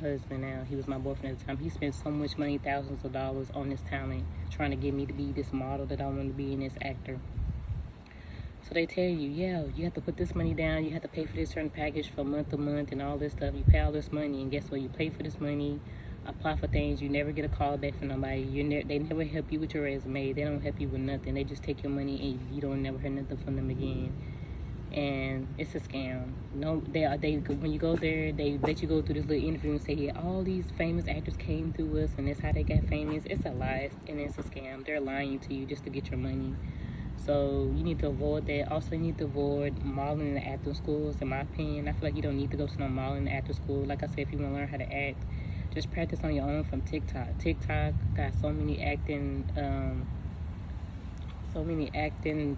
husband now. He was my boyfriend at the time. He spent so much money, thousands of dollars on this talent, trying to get me to be this model that I want to be and this actor. So they tell you, yeah, you have to put this money down, you have to pay for this certain package for month to month and all this stuff. You pay all this money, and guess what? You pay for this money, apply for things, you never get a call back from nobody. They never help you with your resume. They don't help you with nothing. They just take your money and you don't never hear nothing from them again. And it's a scam. No, they when you go there, they let you go through this little interview and say, yeah, all these famous actors came through us and that's how they got famous. It's a lie and it's a scam. They're lying to you just to get your money. So you need to avoid that. Also, you need to avoid modeling and acting schools. In my opinion, I feel like you don't need to go to no modeling and acting school. Like I said, if you want to learn how to act, just practice on your own from TikTok. TikTok got so many acting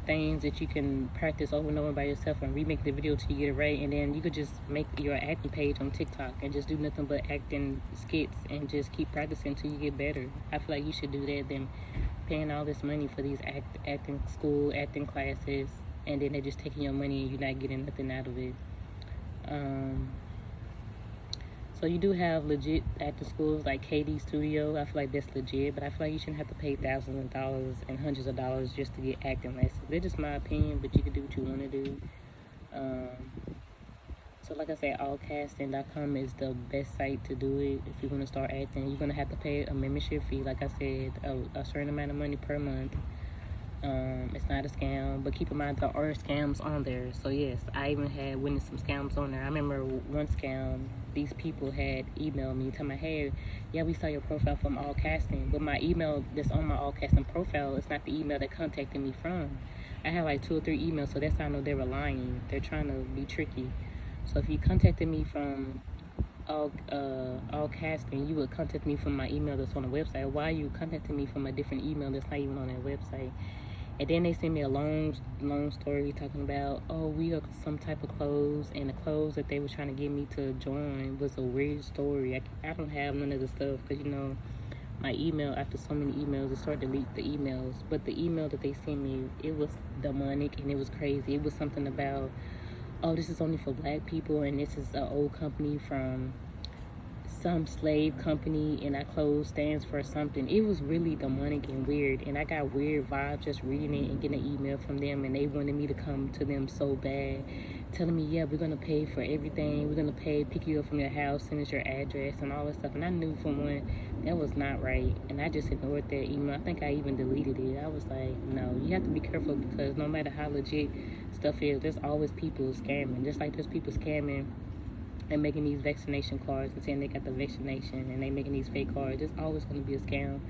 things that you can practice over and over by yourself and remake the video till you get it right. And then you could just make your acting page on TikTok and just do nothing but acting skits and just keep practicing until you get better. I feel like you should do that than paying all this money for these acting school, acting classes, and then they're just taking your money and you're not getting nothing out of it. So you do have legit acting schools like KD Studio. I feel like that's legit, but I feel like you shouldn't have to pay thousands of dollars and hundreds of dollars just to get acting lessons. That's just my opinion, but you can do what you want to do. So like I said, allcasting.com is the best site to do it. If you want to start acting, you're going to have to pay a membership fee. Like I said, a certain amount of money per month. It's not a scam, but keep in mind there are scams on there. So yes, I even had witnessed some scams on there. I remember one scam, these people had emailed me telling me, hey, yeah, we saw your profile from All Casting, but my email that's on my All Casting profile is not the email they contacted me from. I had like 2 or 3 emails, so that's how I know they were lying. They're trying to be tricky. So if you contacted me from all casting, you would contact me from my email that's on the website. Why are you contacting me from a different email that's not even on that website? And then they sent me a long story talking about, oh, we are some type of clothes, and the clothes that they were trying to get me to join was a weird story. I don't have none of the stuff because, you know, my email, after so many emails, it started to delete the emails. But the email that they sent me, it was demonic and it was crazy. It was something about, oh, this is only for black people, and this is an old company from some slave company, and that clothes stands for something. It was really demonic and weird, and I got weird vibes just reading it and getting an email from them, and they wanted me to come to them so bad, telling me, yeah, we're gonna pay for everything, we're gonna pick you up from your house, send us your address and all that stuff. And I knew from one that was not right, and I just ignored that email. I think I even deleted it. I was like, no, you have to be careful, because no matter how legit stuff is, there's always people scamming. Just like there's people scamming and making these vaccination cards and saying they got the vaccination, and they making these fake cards. It's always going to be a scam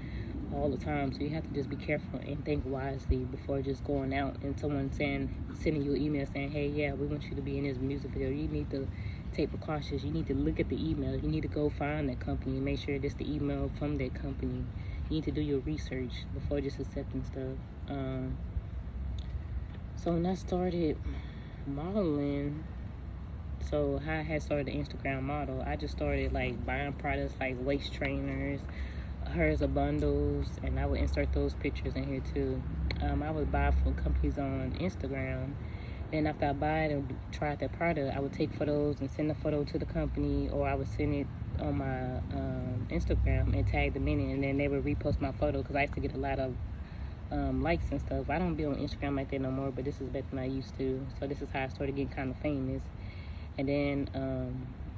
all the time. So you have to just be careful and think wisely before just going out and someone sending you an email saying, hey, yeah, we want you to be in this music video. You need to take precautions. You need to look at the email. You need to go find that company and make sure it's the email from that company. You need to do your research before just accepting stuff. So when I started modeling, so how I had started the Instagram model, I just started like buying products like waist trainers, hers of bundles, and I would insert those pictures in here too. I would buy from companies on Instagram, and after I buy it and try out that product, I would take photos and send the photo to the company, or I would send it on my Instagram and tag them in it, and then they would repost my photo, because I used to get a lot of likes and stuff. I don't be on Instagram like that no more, but this is better than I used to. So this is how I started getting kind of famous. And then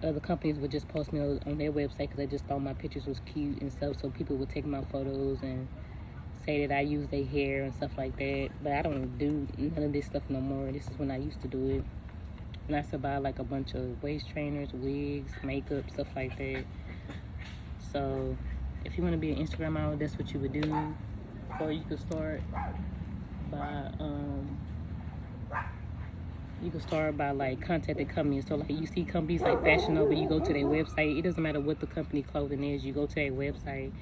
other companies would just post me on their website because they just thought my pictures was cute and stuff. So people would take my photos and say that I use their hair and stuff like that. But I don't do none of this stuff no more. This is when I used to do it. And I used to buy like a bunch of waist trainers, wigs, makeup, stuff like that. So if you want to be an Instagram model, that's what you would do. Or you could start by like contacting companies. So like you see companies like Fashion Nova, you go to their website. It doesn't matter what the company clothing is. You go to their website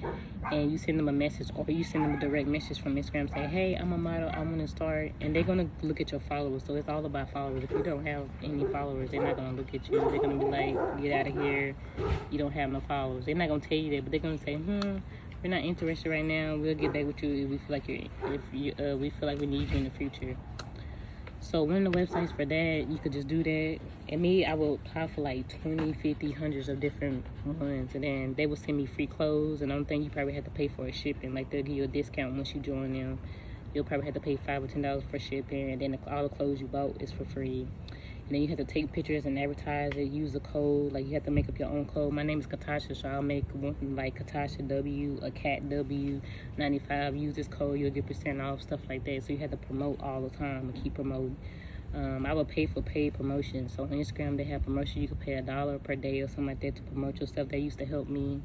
and you send them a message, or you send them a direct message from Instagram saying, hey, I'm a model, I want to start. And they're going to look at your followers. So it's all about followers. If you don't have any followers, they're not going to look at you. They're going to be like, get out of here, you don't have no followers. They're not going to tell you that, but they're going to say, we're not interested right now. We'll get back with you if we feel like we need you in the future. So one of the websites for that, you could just do that. And me, I will apply for like 20, 50, hundreds of different ones. And then they will send me free clothes. And the only thing you probably have to pay for is shipping. Like they'll give you a discount once you join them. You'll probably have to pay $5 or $10 for shipping. And then all the clothes you bought is for free. And then you have to take pictures and advertise it, use a code. Like you have to make up your own code. My name is Katasha, so I'll make one like Katasha W, a cat W, 95. Use this code, you'll get % off, stuff like that. So you have to promote all the time and keep promoting. I would pay for paid promotion. So on Instagram, they have promotion. You could pay $1 per day or something like that to promote your stuff. That used to help me.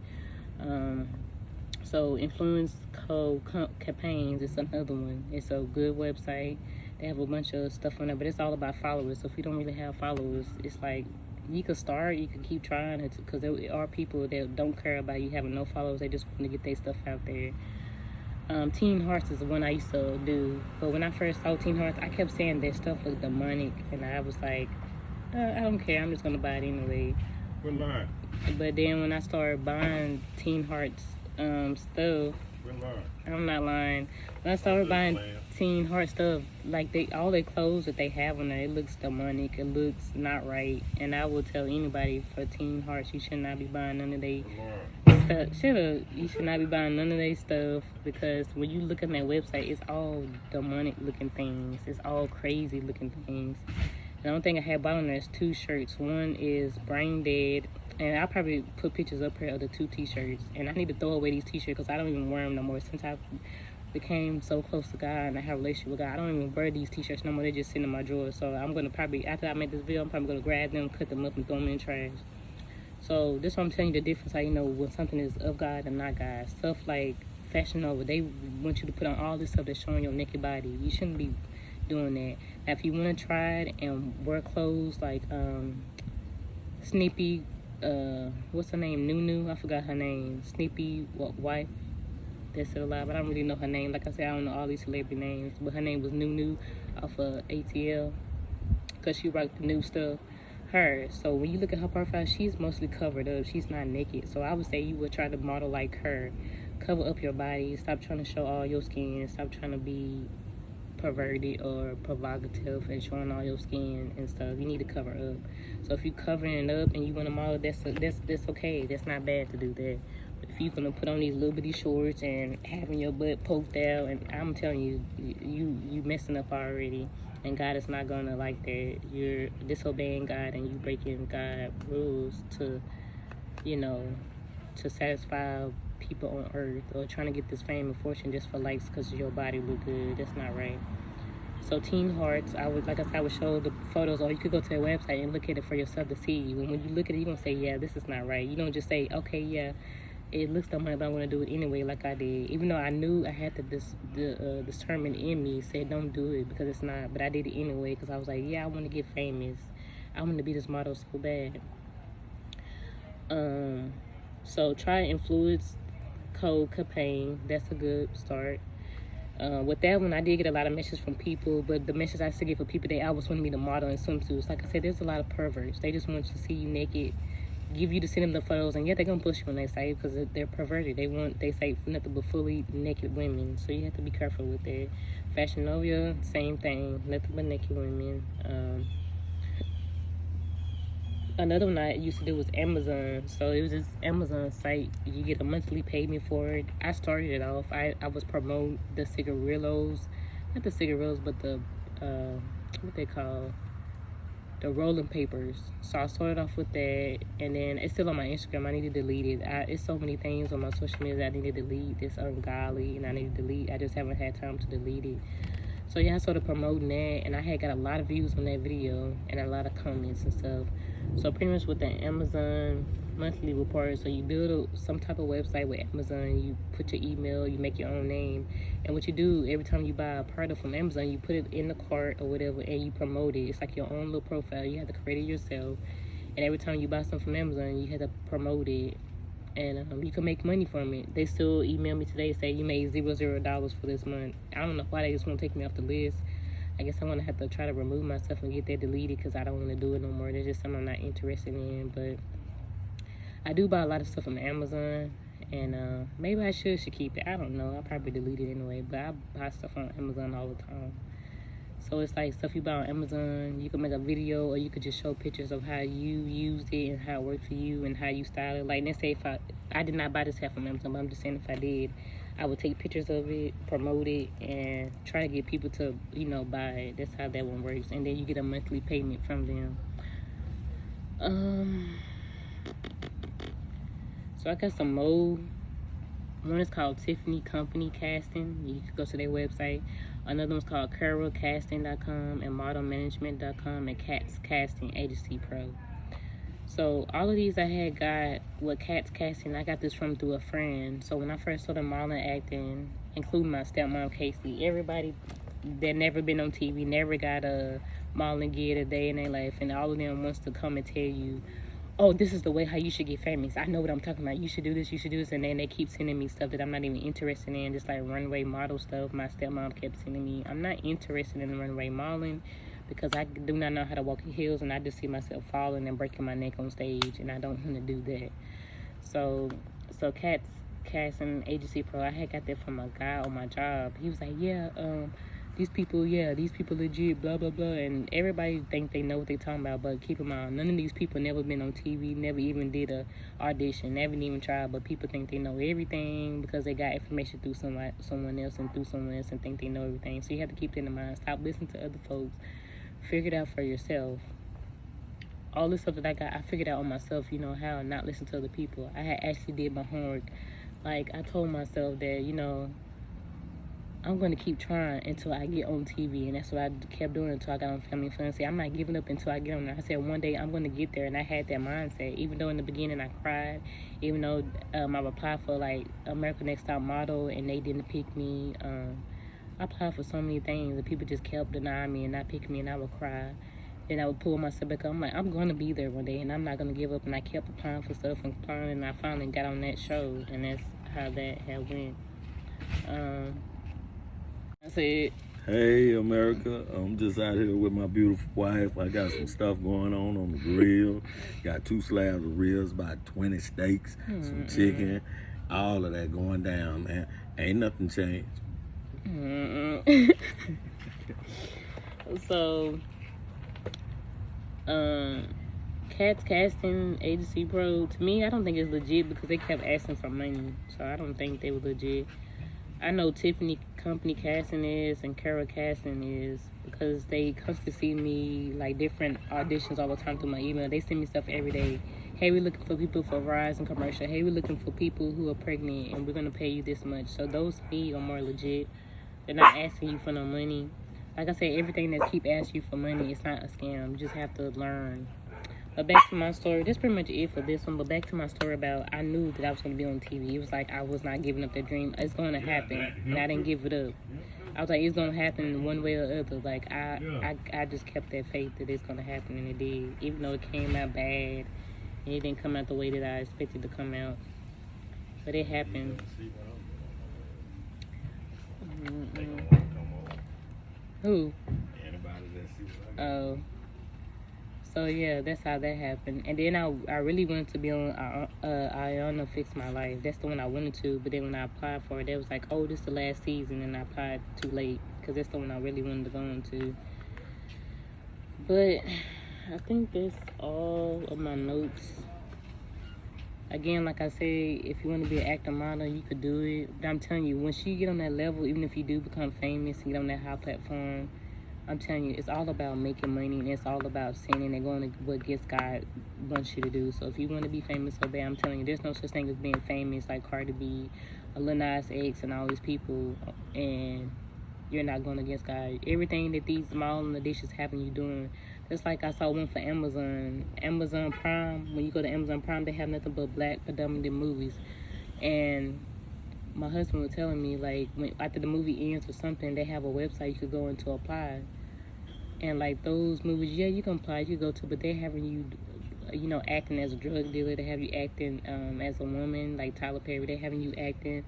So influence code campaigns is another one. It's a good website. They have a bunch of stuff on there, but it's all about followers. So if you don't really have followers, it's like you could start, you could keep trying it, because there are people that don't care about you having no followers. They just want to get their stuff out there. Teen Hearts is the one I used to do, but when I first saw Teen Hearts, I kept saying their stuff looked demonic, and I was like, I don't care, I'm just gonna buy it anyway. We're lying. But then when I started buying Teen Hearts stuff, I'm not lying. When I started buying Teen Heart stuff, like all their clothes that they have on there, it looks demonic. It looks not right. And I will tell anybody for Teen Hearts, you should not be buying none of their stuff. You should not be buying none of their stuff, because when you look at that website, it's all demonic looking things. It's all crazy looking things. The only thing I had bought on there is 2 shirts. One is Brain Dead, and I'll probably put pictures up here of the 2 t-shirts. And I need to throw away these t-shirts because I don't even wear them no more. Since I became so close to God and I have a relationship with God, I don't even wear these t-shirts no more. They just sit in my drawer. So I'm going to probably, after I make this video, I'm probably going to grab them, cut them up, and throw them in the trash. So this is what I'm telling you, the difference, how you know when something is of God and not God. Stuff like Fashion Nova, they want you to put on all this stuff that's showing your naked body. You shouldn't be doing that. Now, if you want to try it and wear clothes like Snippy what's her name? Nunu. I forgot her name. Sneepy wife. That's still alive. I don't really know her name. Like I said, I don't know all these celebrity names, but her name was Nunu off of ATL because she rocked the new stuff. Her. So when you look at her profile, she's mostly covered up. She's not naked. So I would say you would try to model like her. Cover up your body. Stop trying to show all your skin. Stop trying to be perverted or provocative and showing all your skin and stuff. You need to cover up. So if you covering it up and you want to model, that's okay. That's not bad to do that. But if you're gonna put on these little bitty shorts and having your butt poked out, and I'm telling you, you messing up already. And God is not gonna like that. You're disobeying God and you breaking God's rules to, you know, to satisfy people on earth, or trying to get this fame and fortune just for likes because your body look good. That's not right. So Teen Hearts, I would show the photos, or you could go to their website and look at it for yourself to see. When you look at it, you're gonna say, yeah, this is not right. You don't just say, okay, yeah, it looks like I'm gonna do it anyway, like I did. Even though I knew I had the discernment in me said don't do it because it's not, but I did it anyway because I was like, yeah, I want to get famous. I want to be this model so bad. So try influence code campaign. That's a good start. With that one, I did get a lot of messages from people, but the message I used to get for people, they always wanted me to model in swimsuits. Like I said, there's a lot of perverts. They just want to see you naked, give you to send them the photos, and yeah, they're gonna push you on their site because they're perverted. They say nothing but fully naked women, so you have to be careful with that. Fashion Nova, same thing, nothing but naked women. Another one I used to do was Amazon. So it was this Amazon site. You get a monthly payment for it. I started it off. I was promoting the cigarillos. Not the cigarillos, but the, what they call, the rolling papers. So I started off with that. And then it's still on my Instagram. I need to delete it. It's so many things on my social media that I need to delete. It's ungodly and I need to delete. I just haven't had time to delete it. So yeah, I started promoting that, and I had got a lot of views on that video and a lot of comments and stuff. So pretty much with the Amazon monthly report, so you build some type of website with Amazon, you put your email, you make your own name, and what you do every time you buy a product from Amazon, you put it in the cart or whatever, and you promote it. It's like your own little profile. You have to create it yourself, and every time you buy something from Amazon, you have to promote it. And you can make money from it. They still email me today, say you made $0 for this month. I don't know why they just want to take me off the list. I guess I'm going to have to try to remove myself and get that deleted because I don't want to do it no more. That's just something I'm not interested in. But I do buy a lot of stuff from Amazon, and maybe I should keep it. I don't know. I'll probably delete it anyway, but I buy stuff on Amazon all the time. So it's like stuff you buy on Amazon. You can make a video, or you could just show pictures of how you used it and how it worked for you and how you style it. Like, let's say if I did not buy this hat from Amazon, but I'm just saying if I did, I would take pictures of it, promote it, and try to get people to, you know, buy it. That's how that one works. And then you get a monthly payment from them. So I got some more. One is called Tiffany Company Casting. You can go to their website. Another one's called CarolCasting.com and ModelManagement.com and Cats Casting Agency Pro. So all of these I had got with Cats Casting. I got this through a friend. So when I first started modeling acting, including my stepmom Casey, everybody that never been on TV, never got a modeling gig a day in their life, and all of them wants to come and tell you, oh, this is the way how you should get famous. I know what I'm talking about. You should do this, and then they keep sending me stuff that I'm not even interested in, just like runway model stuff. My stepmom kept sending me. I'm not interested in runway modeling because I do not know how to walk in heels, and I just see myself falling and breaking my neck on stage, and I don't want to do that. So Cats Casting Agency Pro, I had got that from a guy on my job. He was like, yeah, these people legit, blah, blah, blah. And everybody think they know what they talking about, but keep in mind, none of these people never been on TV, never even did a audition, never even tried, but people think they know everything because they got information through someone else and through someone else and think they know everything. So you have to keep that in mind. Stop listening to other folks. Figure it out for yourself. All this stuff that I got, I figured out on myself, you know, how not listen to other people. I had actually did my homework. Like, I told myself that, you know, I'm going to keep trying until I get on TV, and that's what I kept doing until I got on Family and Fun. See, I'm not giving up until I get on there. I said one day I'm going to get there, and I had that mindset. Even though in the beginning I cried, even though I applied for, like, American Next Top Model, and they didn't pick me. I applied for so many things, and people just kept denying me and not picking me, and I would cry. And I would pull myself back up. I'm like, I'm going to be there one day, and I'm not going to give up. And I kept applying for stuff and applying, and I finally got on that show, and that's how that had went. That's it. Hey, America. I'm just out here with my beautiful wife. I got some stuff going on the grill. Got 2 slabs of ribs, about 20 steaks, some chicken, all of that going down, man. Ain't nothing changed. So, Cat's casting agency, bro, to me, I don't think it's legit because they kept asking for money. So I don't think they were legit. I know Tiffany Company casting is and Kara casting is because they constantly see me like different auditions all the time through my email. They send me stuff every day. Hey, we're looking for people for Verizon commercial. Hey, we're looking for people who are pregnant and we're going to pay you this much. So those to me are more legit. They're not asking you for no money. Like I said, everything that keep asking you for money, it's not a scam. You just have to learn. But back to my story. That's pretty much it for this one. But back to my story about I knew that I was going to be on TV. It was like I was not giving up that dream. It's going to happen. And I didn't give it up. I was like, it's going to happen one way or the other. Like, I just kept that faith that it's going to happen. And it did. Even though it came out bad. And it didn't come out the way that I expected to come out. But it happened. Who? Oh. So yeah, that's how that happened. And then I really wanted to be on Iona Fix My Life. That's the one I wanted to. But then when I applied for it, they was like, oh, this is the last season. And I applied too late. Because that's the one I really wanted to go into. But I think that's all of my notes. Again, like I said, if you want to be an actor model, you could do it. But I'm telling you, once you get on that level, even if you do become famous and get on that high platform, I'm telling you, it's all about making money and it's all about sinning and going to what gets God wants you to do. So if you want to be famous so bad, I'm telling you, there's no such thing as being famous like Cardi B, Lil Nas X, and all these people, and you're not going against God. Everything that these small and auditions having you doing, just like I saw one for Amazon Prime. When you go to Amazon Prime, they have nothing but black predominant movies. And my husband was telling me, like, after the movie ends or something, they have a website you could go in to apply. And, like, those movies, yeah, you can apply, you go to, but they're having you, you know, acting as a drug dealer. They have you acting as a woman, like Tyler Perry. They're having you acting,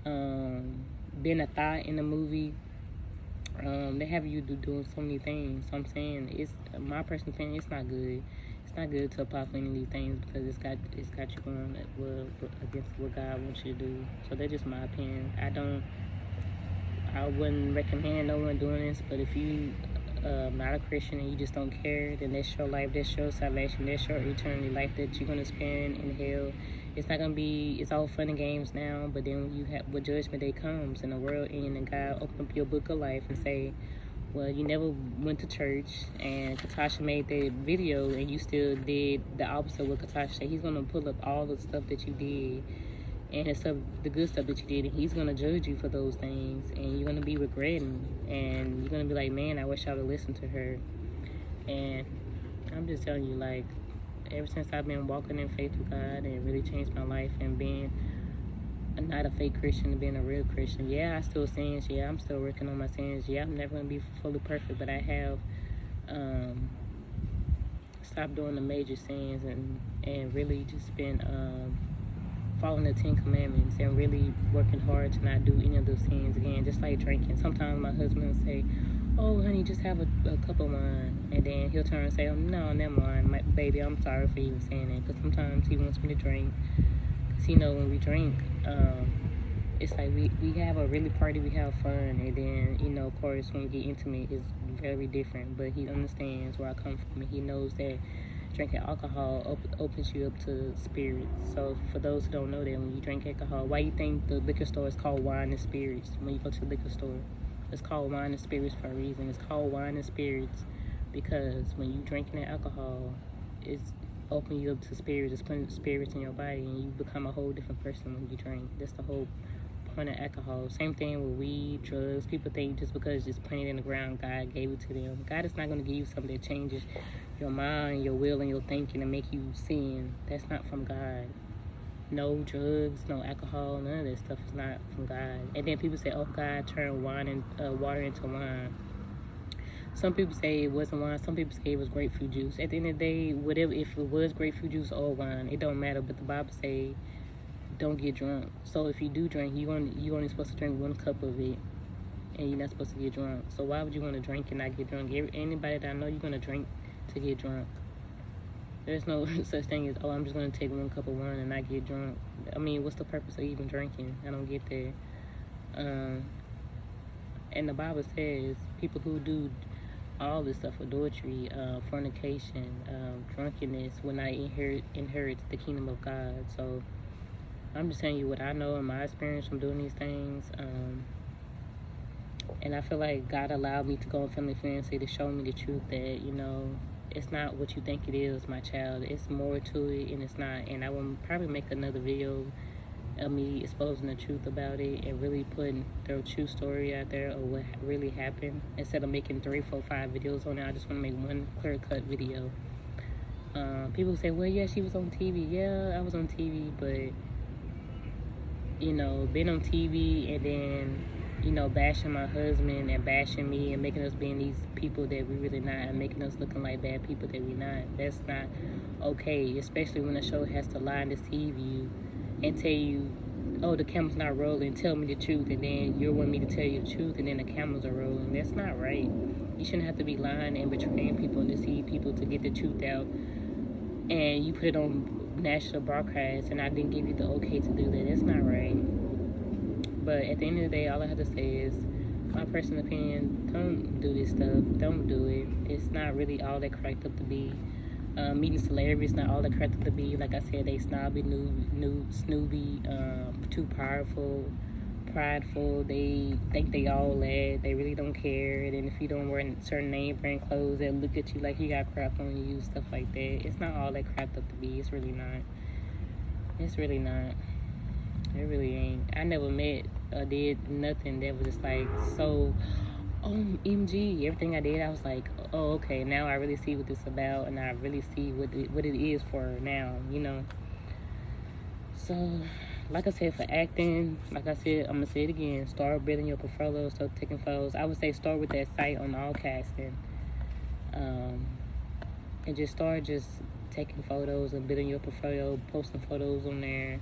being a thought in the movie. They have you doing so many things. So I'm saying, it's my personal opinion, it's not good. It's not good to apply for any of these things because it's got you going against what God wants you to do. So that's just my opinion. I wouldn't recommend no one doing this, but if you not a Christian and you just don't care, then that's your life, that's your salvation, that's your eternity life that you're gonna spend in hell. It's not gonna be. It's all fun and games now, but then when judgment day comes and the world end, and God open up your book of life and say, well, you never went to church, and Katasha made that video, and you still did the opposite of what Katasha said. He's gonna pull up all the stuff that you did, and the good stuff that you did, and he's gonna judge you for those things, and you're gonna be regretting, and you're gonna be like, man, I wish I would listen to her. And I'm just telling you, like, ever since I've been walking in faith with God and really changed my life and being not a fake Christian and being a real Christian. Yeah, I still sins. Yeah, I'm still working on my sins. Yeah, I'm never going to be fully perfect, but I have stopped doing the major sins and really just been following the 10 Commandments and really working hard to not do any of those sins again, just like drinking. Sometimes my husband will say, oh, honey, just have a cup of wine. And then he'll turn and say, oh, no, never mind. Baby, I'm sorry for even saying that. Because sometimes he wants me to drink. Because, you know, when we drink, it's like we have a really party, we have fun. And then, you know, of course, when we get intimate, it's very different. But he understands where I come from. And he knows that drinking alcohol opens you up to spirits. So for those who don't know that, when you drink alcohol, why you think the liquor store is called Wine and Spirits when you go to the liquor store? It's called Wine and Spirits for a reason. It's called Wine and Spirits because when you drinking that alcohol, it's opening you up to spirits. It's putting spirits in your body, and you become a whole different person when you drink. That's the whole point of alcohol. Same thing with weed, drugs. People think just because it's planted in the ground, God gave it to them. God is not going to give you something that changes your mind, your will, and your thinking and make you sin. That's not from God. No drugs, no alcohol, none of that stuff is not from God. And then people say, oh, God turned water into wine. Some people say it wasn't wine. Some people say it was grapefruit juice. At the end of the day, whatever, if it was grapefruit juice or wine, it don't matter. But the Bible say don't get drunk. So if you do drink, you only supposed to drink 1 cup of it, and you're not supposed to get drunk. So why would you want to drink and not get drunk? Anybody that I know, you're gonna drink to get drunk. There's no such thing as, oh, I'm just gonna take 1 cup of wine and not get drunk. I mean, what's the purpose of even drinking? I don't get that. And the Bible says people who do all this stuff, adultery, fornication, drunkenness, will not inherit the kingdom of God. So I'm just telling you what I know in my experience from doing these things. And I feel like God allowed me to go on Family Fiancé to show me the truth that, you know, it's not what you think it is, my child. It's more to it, and it's not. And I will probably make another video of me exposing the truth about it and really putting the true story out there of what really happened. Instead of making 3, 4, 5 videos on it, I just want to make one clear-cut video. People say, well, yeah, she was on TV. Yeah, I was on TV, but, you know, being on TV and then, you know, bashing my husband and bashing me and making us being these people that we really not, and making us looking like bad people that we not. That's not okay, especially when a show has to lie and deceive you and tell you, oh, the camera's not rolling, tell me the truth, and then you want me to tell you the truth, and then the cameras are rolling. That's not right. You shouldn't have to be lying and betraying people and deceive people to get the truth out, and you put it on national broadcast, and I didn't give you the okay to do that. That's not right. But at the end of the day, all I have to say is, my personal opinion, don't do this stuff. Don't do it. It's not really all that cracked up to be. Meeting celebrities not all that cracked up to be. Like I said, they snobby, snoopy, too powerful, prideful. They think they all that. They really don't care. And then if you don't wear certain name brand clothes, they'll look at you like you got crap on you, stuff like that. It's not all that cracked up to be. It's really not. It's really not. It really ain't. I never met or did nothing that was just like so, MG. Everything I did, I was like, oh, okay, now I really see what this is about, and I really see what it is for now, you know. So, like I said, for acting, like I said, I'm going to say it again, start building your portfolio, start taking photos. I would say start with that site on all casting. And just start taking photos and building your portfolio, posting photos on there.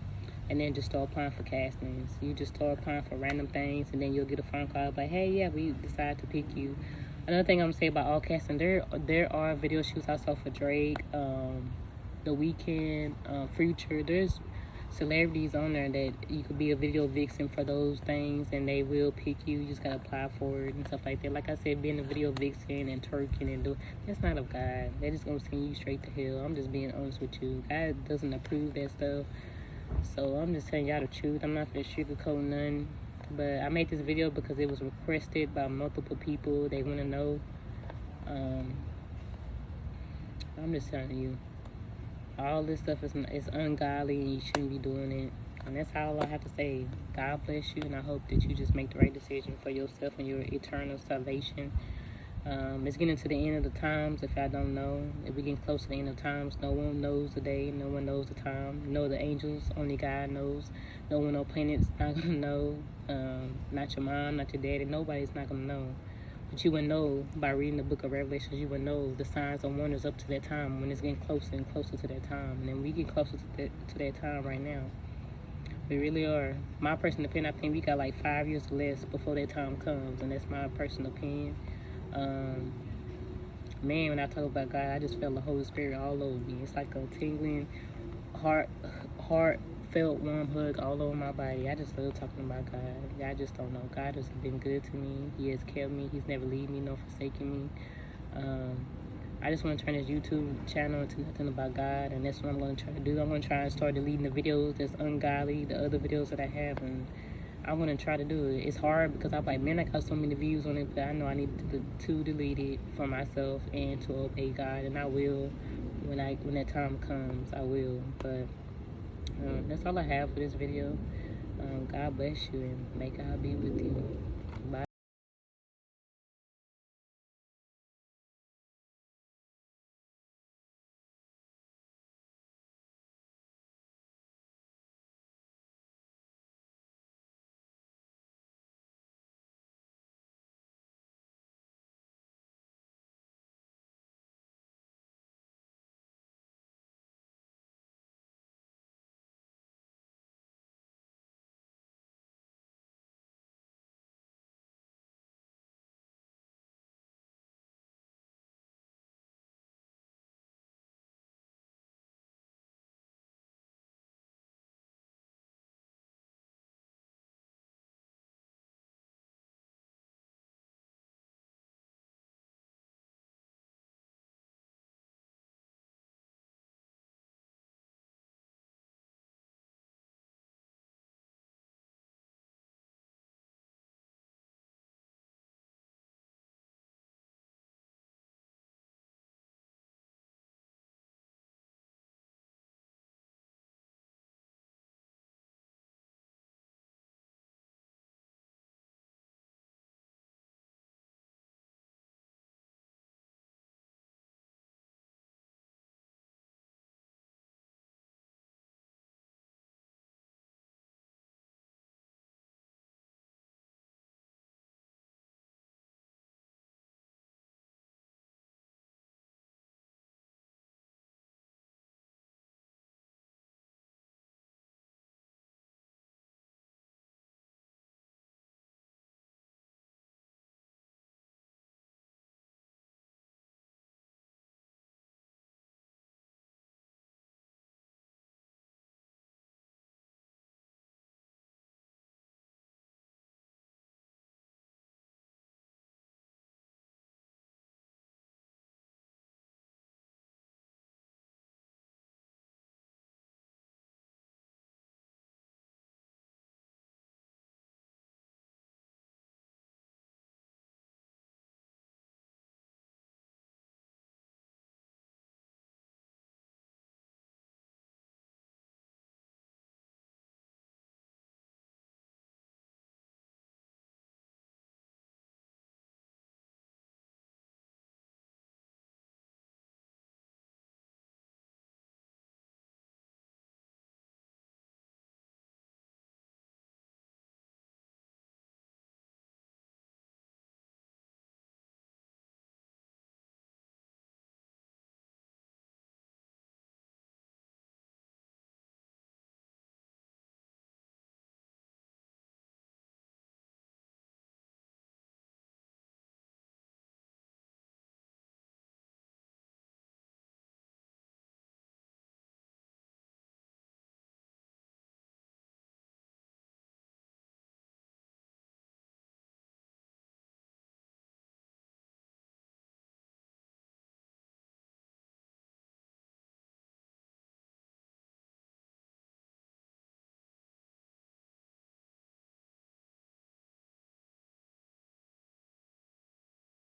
And then just start applying for castings. You just start applying for random things, and then you'll get a phone call like, hey, yeah, we decided to pick you. Another thing I'm going to say about all casting, there are video shoots also for Drake, The Weeknd, Future. There's celebrities on there that you could be a video vixen for those things, and they will pick you. You just got to apply for it and stuff like that. Like I said, being a video vixen and twerking and that's not of God. They're just going to send you straight to hell. I'm just being honest with you. God doesn't approve that stuff. So I'm just telling y'all the truth. I'm not finna sugarcoat none. But I made this video because it was requested by multiple people. They want to know. I'm just telling you. All this stuff is ungodly, and you shouldn't be doing it. And that's all I have to say. God bless you, and I hope that you just make the right decision for yourself and your eternal salvation. It's getting to the end of the times. If I don't know, if we're getting close to the end of times, no one knows the day, no one knows the time. No, the angels, only God knows. No one on planet's not gonna know. Not your mom, not your daddy, nobody's not gonna know. But you would know by reading the book of Revelations. You would know the signs and wonders up to that time, when it's getting closer and closer to that time. And then we get closer to that time right now. We really are. My personal opinion, I think we got like 5 years or less before that time comes, and that's my personal opinion. Man, when I talk about God, I just felt the Holy Spirit all over me. It's like a tingling, heartfelt, warm hug all over my body. I just love talking about God. I just don't know. God has been good to me. He has kept me. He's never leaving me nor forsaken me. I just want to turn this YouTube channel into nothing about God, and that's what I'm going to try to do. I'm going to try and start deleting the videos that's ungodly, the other videos that I have, and I'm going to try to do it. It's hard because I'm like, man, I got so many views on it, but I know I need to delete it for myself and to obey God, and I will. When that time comes, I will. But that's all I have for this video. God bless you, and may God be with you.